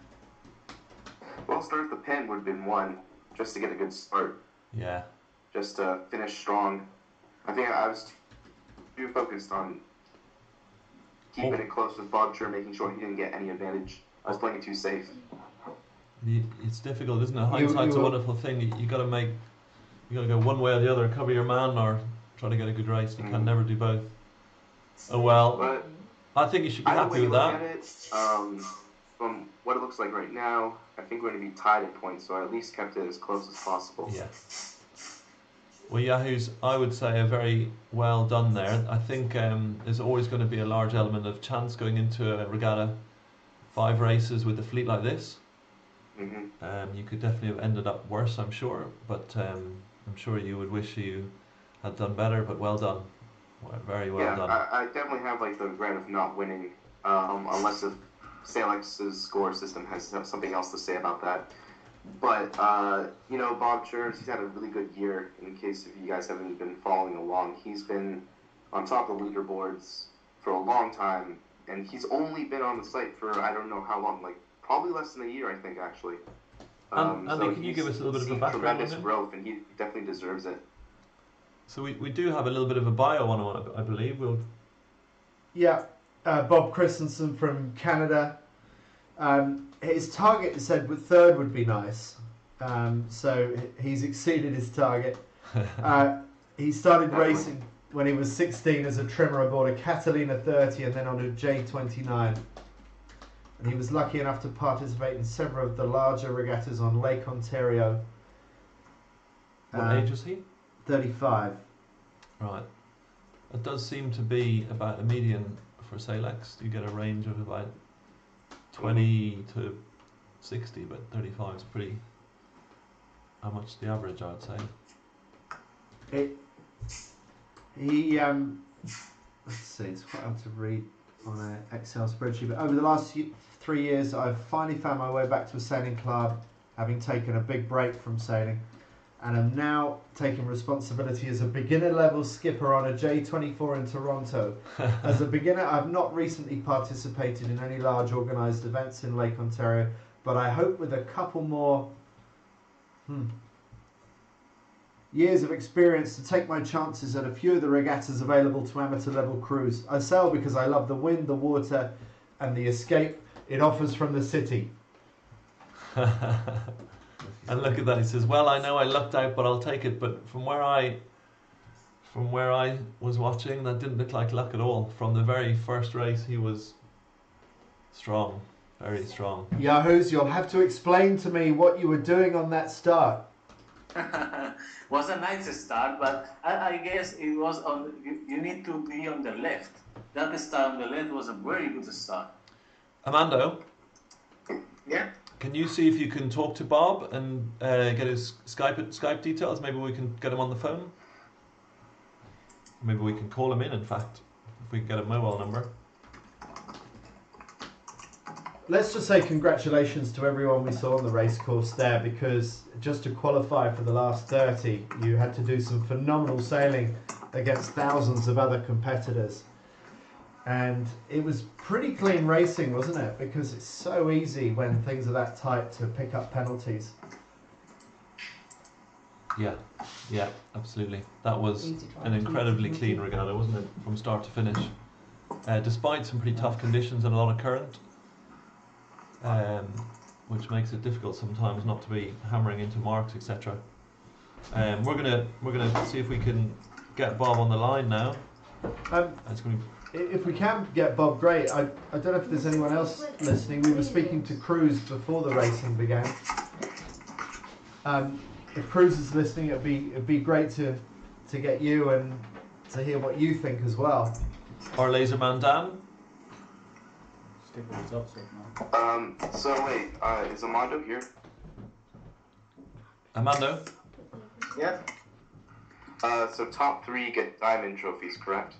Well, start at the pin would have been one, just to get a good start.
Yeah.
Just to finish strong. I think I was too focused on keeping it close with Bob Sure, making sure he didn't get any advantage. I was playing it too safe.
It's difficult, isn't it? Hindsight's a wonderful thing. You got to go one way or the other, cover your man, or try to get a good race. You can never do both. Oh well.
But
I think you should be
either
happy
way you
with
look
that.
at it, from what it looks like right now, I think we're going to be tied at points, so I at least kept it as close as possible.
Yeah. Well, Yahoo's, I would say, a very well done there. I think there's always going to be a large element of chance going into a regatta, 5 races with a fleet like this.
Mm-hmm.
You could definitely have ended up worse, I'm sure, but I'm sure you would wish you had done better, but well done. Very well done.
I definitely have like the regret of not winning, unless if SailX's score system has something else to say about that. But Bob Church, he's had a really good year. In case if you guys haven't been following along, he's been on top of the leaderboards for a long time, and he's only been on the site for I don't know how long, like probably less than a year, I think actually.
Andy, can you give us a little bit of a background on
tremendous
him?
growth, and he definitely deserves it.
So we do have a little bit of a bio on him, I believe.
Yeah, Bob Christensen from Canada. His target said third would be nice, so he's exceeded his target. He started racing when he was 16 as a trimmer aboard a Catalina 30 and then on a J29. And he was lucky enough to participate in several of the larger regattas on Lake Ontario.
What age was he?
35.
Right. It does seem to be about a median for SailX. You get a range of about 20 to 60, but 35 is pretty. How much is the average? I'd say.
He let's see, it's quite hard to read on an Excel spreadsheet. But over the last 3 years, I've finally found my way back to a sailing club, having taken a big break from sailing, and I'm now taking responsibility as a beginner level skipper on a J24 in Toronto. As a beginner, I've not recently participated in any large organised events in Lake Ontario, but I hope with a couple more years of experience to take my chances at a few of the regattas available to amateur level crews. I sail because I love the wind, the water, and the escape it offers from the city.
And look at that, he says, well, I know I lucked out, but I'll take it. But from where I was watching, that didn't look like luck at all. From the very first race, he was strong, very strong.
Yahoos, you'll have to explain to me what you were doing on that start.
Was a nice start, but I guess it was on. You need to be on the left. That start on the left was a very good start.
Amando?
Yeah.
Can you see if you can talk to Bob and get his Skype details? Maybe we can get him on the phone. Maybe we can call him in fact, if we can get a mobile number.
Let's just say congratulations to everyone we saw on the race course there, because just to qualify for the last 30, you had to do some phenomenal sailing against thousands of other competitors. And it was pretty clean racing, wasn't it? Because it's so easy when things are that tight to pick up penalties.
Yeah, absolutely. That was an incredibly clean regatta, wasn't it? From start to finish. Despite some pretty tough conditions and a lot of current. Which makes it difficult sometimes not to be hammering into marks, etc. We're gonna see if we can get Bob on the line now.
If we can get Bob, great. I don't know if there's anyone else listening. We were speaking to Cruz before the racing began. If Cruz is listening, it'd be great to get you and to hear what you think as well.
Or Laserman Dan.
Stick with the top stuff now.
So wait, is Amando here?
Amando?
Yeah.
So top 3 get diamond trophies, correct?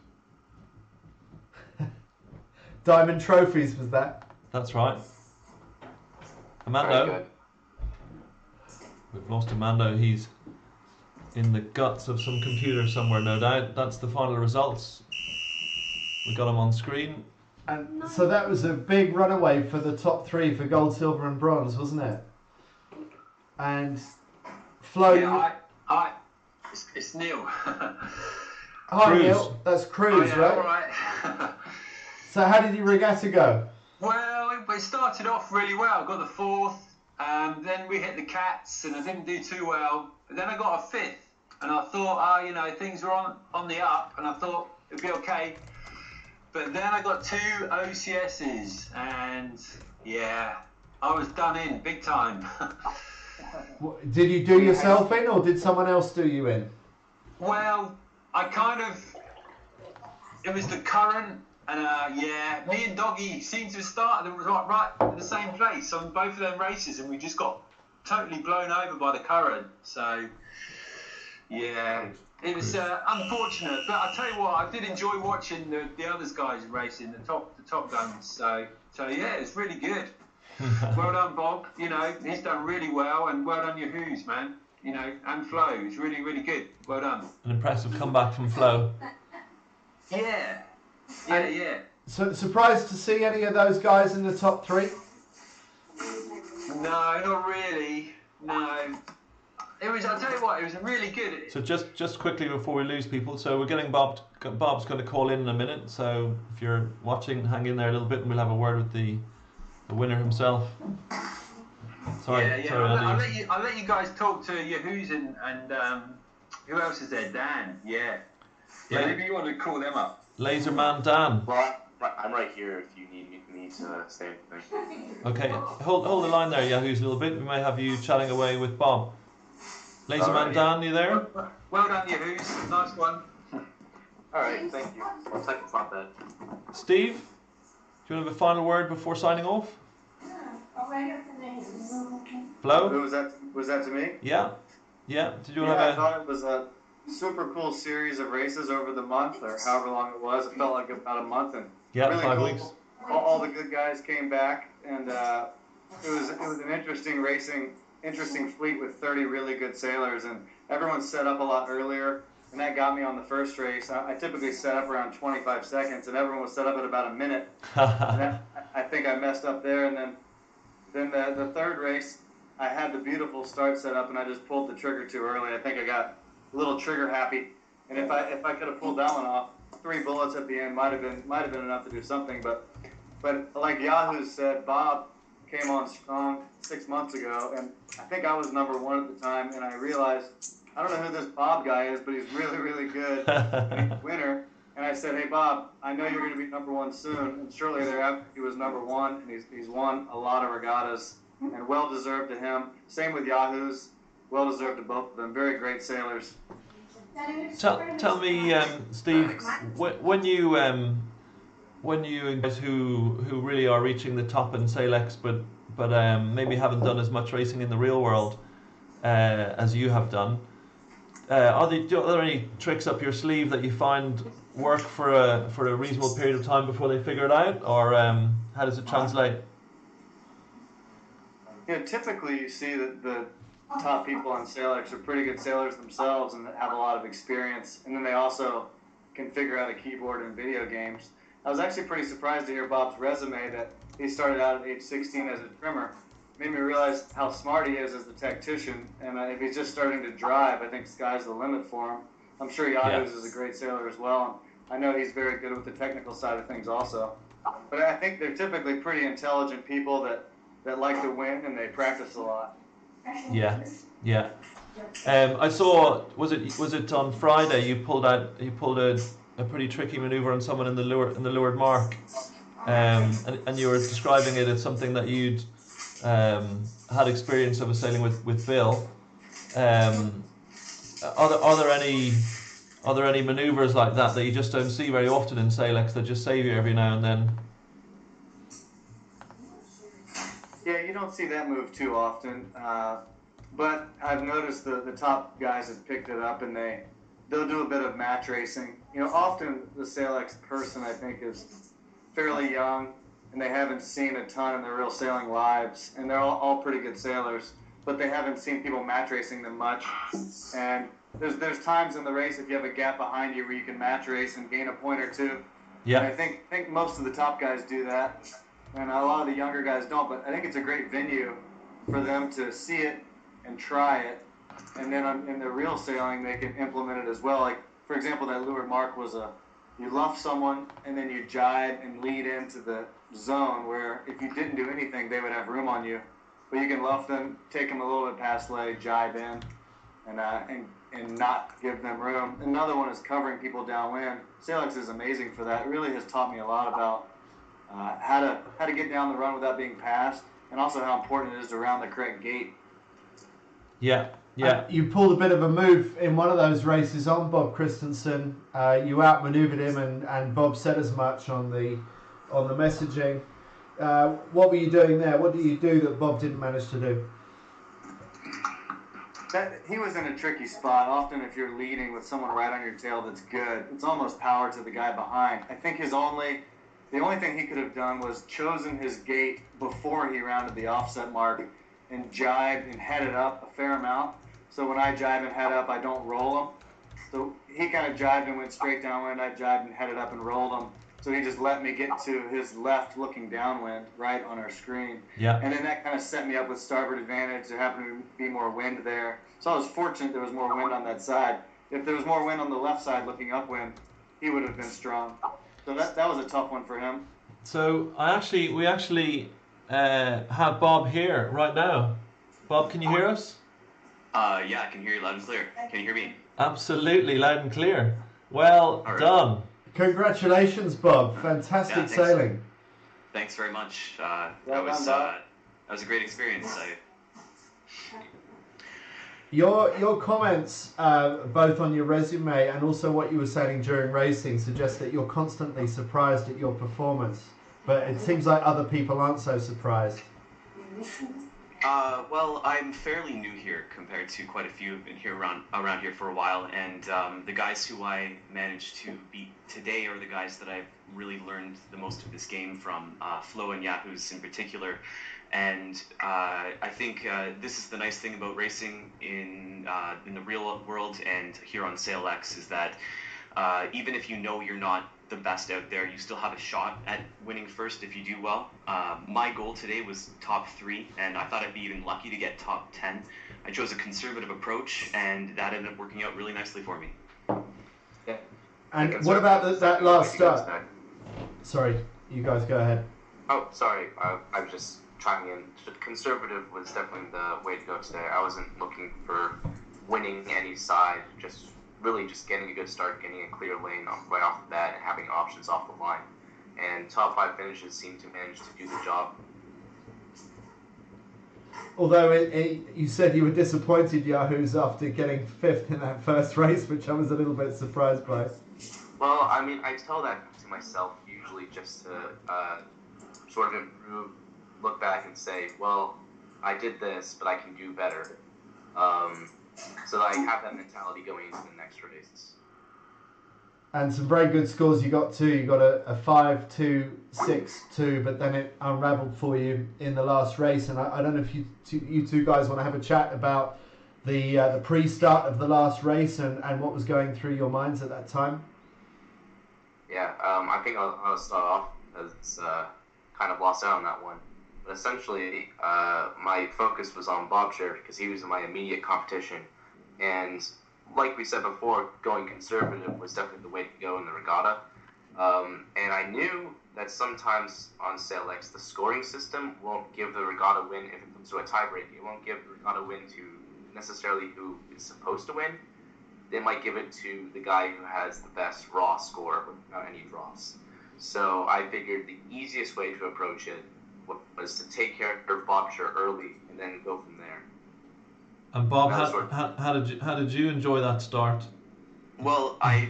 Diamond trophies, was that?
That's right. Amando.
Very good.
We've lost Amando. He's in the guts of some computer somewhere, no doubt. That's the final results. We got him on screen.
And so that was a big runaway for the top 3 for gold, silver, and bronze, wasn't it? And Flo.
Yeah, it's Neil.
Hi,
Cruz.
Neil. That's Cruz, right?
All right.
So how did your regatta go?
Well, it started off really well. Got the 4th, then we hit the cats, and I didn't do too well. But then I got a 5th, and I thought, things were on the up, and I thought it'd be okay. But then I got 2 OCSs, and yeah, I was done in big time.
Did you do yourself in, or did someone else do you in?
Well, it was the current, and me and Doggy seemed to have started right in the same place on both of them races, and we just got totally blown over by the current. So, yeah, it was unfortunate. But I tell you what, I did enjoy watching the other guys racing, the top guns. So yeah, it's really good. Well done, Bob. He's done really well, and well done, Yahoos, man. And Flo. It's really, really good. Well done.
An impressive comeback from Flo.
Yeah.
So surprised to see any of those guys in the top 3?
No, not really. No. I'll tell you what, it was really good.
So just quickly before we lose people, so we're getting Bob's going to call in a minute. So if you're watching, hang in there a little bit, and we'll have a word with the winner himself. Sorry,
Yeah.
Andy.
I'll let you guys talk to Yahoos and who else is there? Dan. Yeah. Maybe you want to call them up.
Laserman Dan.
Well, I'm right here if you need me to say anything.
Okay, hold the line there, Yahoos, a little bit. We may have you chatting away with Bob. Laserman Dan, you there?
Well done, Yahoos. Nice one.
Alright, thank you. I'll take it's not bad.
Steve, do you want to have a final word before signing off?
I'll write up the names.
Flo?
Who was that? Was that to me?
Yeah. Yeah. Did you
Yeah, I
have a?
thought it was a super cool series of races over the month, or however long it was. It felt like about a month, and
Yeah,
really
5
cool.
weeks.
All the good guys came back, and it was an interesting fleet with 30 really good sailors, and everyone set up a lot earlier, and that got me on the first race. I typically set up around 25 seconds, and everyone was set up at about a minute. And I think I messed up there, and then the third race, I had the beautiful start set up, and I just pulled the trigger too early. I think I got a little trigger happy, and if I could have pulled that one off, 3 bullets at the end might have been enough to do something. But like Yahoo said, Bob came on strong 6 months ago, and I think I was number 1 at the time, and I realized I don't know who this Bob guy is, but he's really, really good, and he's a winner. And I said, hey Bob, I know you're going to be number 1 soon. And shortly thereafter, he was number 1, and he's won a lot of regattas, and well deserved to him. Same with Yahoo's, well deserved to both of them. Very great sailors.
Tell me, Steve, when you guys who really are reaching the top in SailX, but maybe haven't done as much racing in the real world as you have done, are there any tricks up your sleeve that you find work for a reasonable period of time before they figure it out, or how does it translate?
Typically you see that the top people on SailX are pretty good sailors themselves and have a lot of experience, and then they also can figure out a keyboard in video games. I was actually pretty surprised to hear Bob's resume that he started out at age 16 as a trimmer. Made me realize how smart he is as a tactician, and if he's just starting to drive, I think sky's the limit for him. I'm sure Yahoo's is a great sailor as well, and I know he's very good with the technical side of things also. But I think they're typically pretty intelligent people that like to win, and they practice a lot.
Yeah. I saw. Was it on Friday? You pulled a pretty tricky maneuver on someone in the leeward mark, and you were describing it as something that you'd had experience of sailing with Bill. Are there any maneuvers like that you just don't see very often in SailX that just save you every now and then?
Yeah, you don't see that move too often, but I've noticed the top guys have picked it up, and they'll do a bit of match racing. Often the SailX person, I think, is fairly young, and they haven't seen a ton in their real sailing lives, and they're all pretty good sailors, but they haven't seen people match racing them much. And there's times in the race if you have a gap behind you where you can match race and gain a point or two.
Yeah.
And I think most of the top guys do that, and a lot of the younger guys don't, but I think it's a great venue for them to see it and try it, and then in the real sailing they can implement it as well. Like, for example, that leeward mark was you luff someone and then you jibe and lead into the zone where if you didn't do anything they would have room on you, but you can luff them, take them a little bit past leg, jibe in, and not give them room. Another one is covering people downwind. SailX is amazing for that. It really has taught me a lot about how to get down the run without being passed, and also how important it is to round the correct gate.
Yeah.
You pulled a bit of a move in one of those races on Bob Christensen. You outmaneuvered him, and Bob said as much on the messaging. What were you doing there? What did you do that Bob didn't manage to do?
He was in a tricky spot. Often if you're leading with someone right on your tail that's good, it's almost power to the guy behind. I think the only thing he could have done was chosen his gate before he rounded the offset mark and jibed and headed up a fair amount. So when I jibe and head up, I don't roll him. So he kind of jibed and went straight downwind. I jibed and headed up and rolled him. So he just let me get to his left looking downwind right on our screen.
Yeah.
And then that kind of set me up with starboard advantage. There happened to be more wind there. So I was fortunate there was more wind on that side. If there was more wind on the left side looking upwind, he would have been strong. So that was a tough one for him.
So we actually have Bob here right now. Bob, can you hear us?
Yeah, I can hear you loud and clear. Can you hear me?
Absolutely, loud and clear. Well done.
Congratulations, Bob. Fantastic sailing.
Thanks very much. That was a great experience.
Your comments, both on your resume and also what you were saying during racing, suggest that you're constantly surprised at your performance. But it seems like other people aren't so surprised.
Well, I'm fairly new here compared to quite a few who've been here around here for a while, and the guys who I managed to beat today are the guys that I've really learned the most of this game from, Flo and Yahoos in particular. And I think this is the nice thing about racing in the real world and here on SailX is that even if you know you're not the best out there, you still have a shot at winning first if you do well. My goal today was top 3, and I thought I'd be even lucky to get top 10. I chose a conservative approach, and that ended up working out really nicely for me.
Yeah.
And what about that last start? Sorry, you guys go ahead.
Oh, sorry. I was just chiming in. Conservative was definitely the way to go today. I wasn't looking for winning any side, just getting a good start, getting a clear lane right off the bat, and having options off the line. And top 5 finishes seem to manage to do the job.
Although you said you were disappointed, Yahoos, after getting 5th in that first race, which I was a little bit surprised by.
Well, I mean, I tell that to myself usually just to sort of improve, look back and say, well, I did this, but I can do better. So I have that mentality going into the next race.
And some very good scores you got too. You got a 5-2, 6-2, but then it unravelled for you in the last race. And I don't know if you two guys want to have a chat about the pre-start of the last race and what was going through your minds at that time.
Yeah, I think I'll start off as kind of lost out on that one. But essentially, my focus was on Bob Sheriff because he was in my immediate competition. And like we said before, going conservative was definitely the way to go in the regatta. And I knew that sometimes on SailX, the scoring system won't give the regatta win if it comes to a tiebreak. It won't give the regatta win to necessarily who is supposed to win. They might give it to the guy who has the best raw score without any draws. So I figured the easiest way to approach it was to take care of Bob Sher early and then go from there.
And Bob, how did you enjoy that start?
Well, I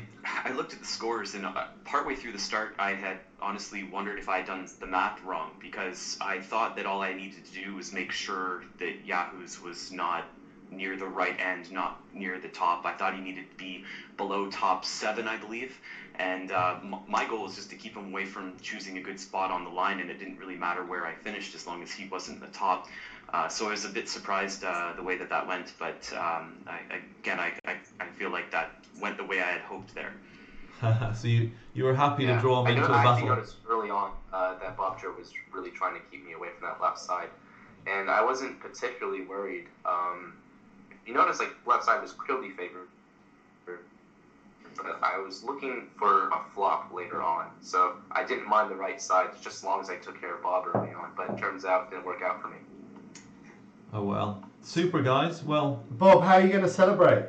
looked at the scores, and partway through the start, I had honestly wondered if I had done the math wrong, because I thought that all I needed to do was make sure that Yahoos was not near the right end, not near the top. I thought he needed to be below top 7, I believe. And my goal was just to keep him away from choosing a good spot on the line, and it didn't really matter where I finished as long as he wasn't the top. So I was a bit surprised the way that went, but I feel like that went the way I had hoped there.
So you were happy to draw him into a battle.
I actually noticed early on that Bob Joe was really trying to keep me away from that left side, and I wasn't particularly worried. You notice, like, left side was clearly favored, but I was looking for a flop later on, so I didn't mind the right side just as long as I took care of Bob early on, but it turns out it didn't work out for me.
Oh well. Super, guys. Well,
Bob, how are you going to celebrate?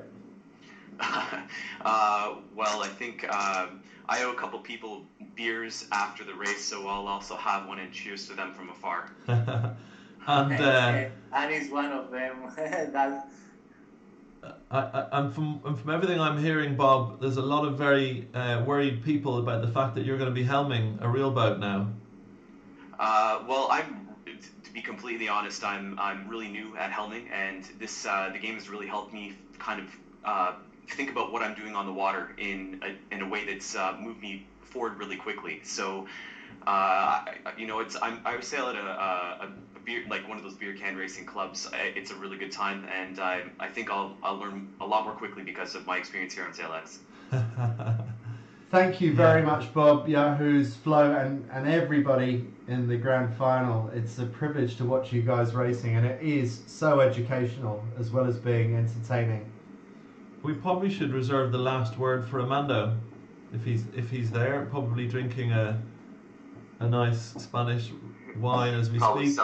Well, I think I owe a couple people beers after the race, so I'll also have one and cheers to them from afar.
And he's one of them.
And from everything I'm hearing, Bob, there's a lot of very worried people about the fact that you're going to be helming a real boat now.
Well, to be completely honest, I'm really new at helming, and this the game has really helped me kind of think about what I'm doing on the water in a way that's moved me forward really quickly. So, I sail at a beer, like one of those beer can racing clubs. It's a really good time, and I think I'll learn a lot more quickly because of my experience here on SailX.
Thank you very much, Bob, Yahoos, Flo, and everybody in the grand final. It's a privilege to watch you guys racing, and it is so educational as well as being entertaining.
We probably should reserve the last word for Armando, if he's there, probably drinking a nice Spanish wine as we speak,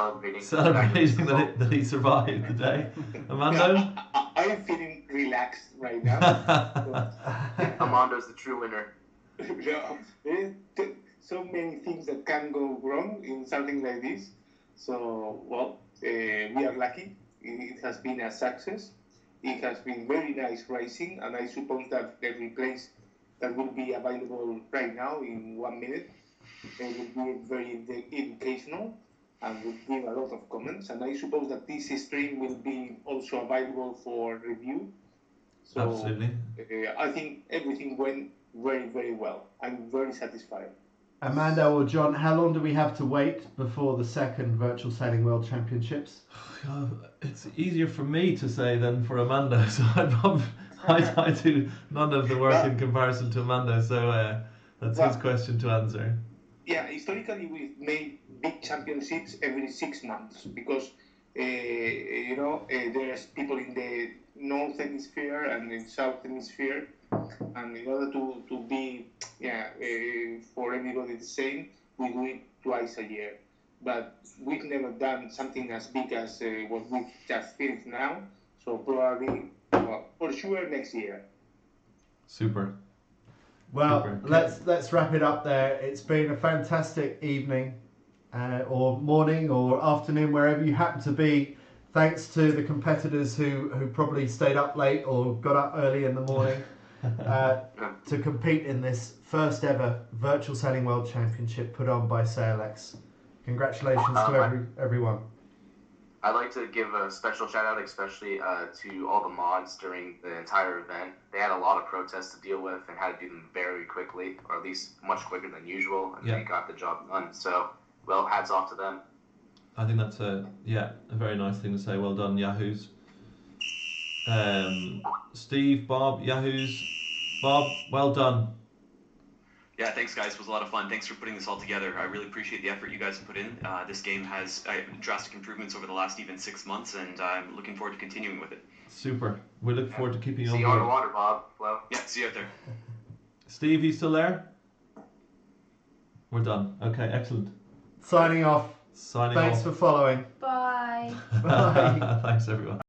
celebrating that he survived the day. Armando?
I'm feeling relaxed right now.
Armando's the true winner.
So many things that can go wrong in something like this. So, well, we are lucky. It has been a success. It has been very nice racing, and I suppose that the replays that will be available right now in 1 minute will be very educational. and will give a lot of comments. And I suppose that this stream will be also available for review. So
Absolutely.
I think everything went very, very well. I'm very satisfied.
Amanda or John, how long do we have to wait before the second Virtual Sailing World Championships?
It's easier for me to say than for Amanda, so I do none of the work in comparison to Amanda, so that's his question to answer.
Yeah, historically we've made big championships every 6 months because there's people in the North Hemisphere and in South Hemisphere, and in order to be for everybody the same, we do it twice a year. But we've never done something as big as what we've just finished now, so probably for sure next year.
Super.
Well,
Super.
let's wrap it up there. It's been a fantastic evening, or morning, or afternoon, wherever you happen to be. Thanks to the competitors who probably stayed up late or got up early in the morning to compete in this first ever Virtual Sailing World Championship put on by SailX. Congratulations to everyone.
I'd like to give a special shout out, especially to all the mods during the entire event. They had a lot of protests to deal with and had to do them very quickly, or at least much quicker than usual, and they got the job done. So, well, hats off to them.
I think that's a very nice thing to say. Well done, Yahoos. Steve, Bob, Yahoos. Bob, well done.
Yeah, thanks guys. It was a lot of fun. Thanks for putting this all together. I really appreciate the effort you guys have put in. This game has drastic improvements over the last even 6 months, and I'm looking forward to continuing with it.
Super. We look forward to keeping you on
board. See you on the water, Bob. Well.
Yeah, see you out there.
Steve, you still there? We're done. Okay, excellent.
Signing off.
Thanks
for following.
Bye.
Bye.
Thanks, everyone.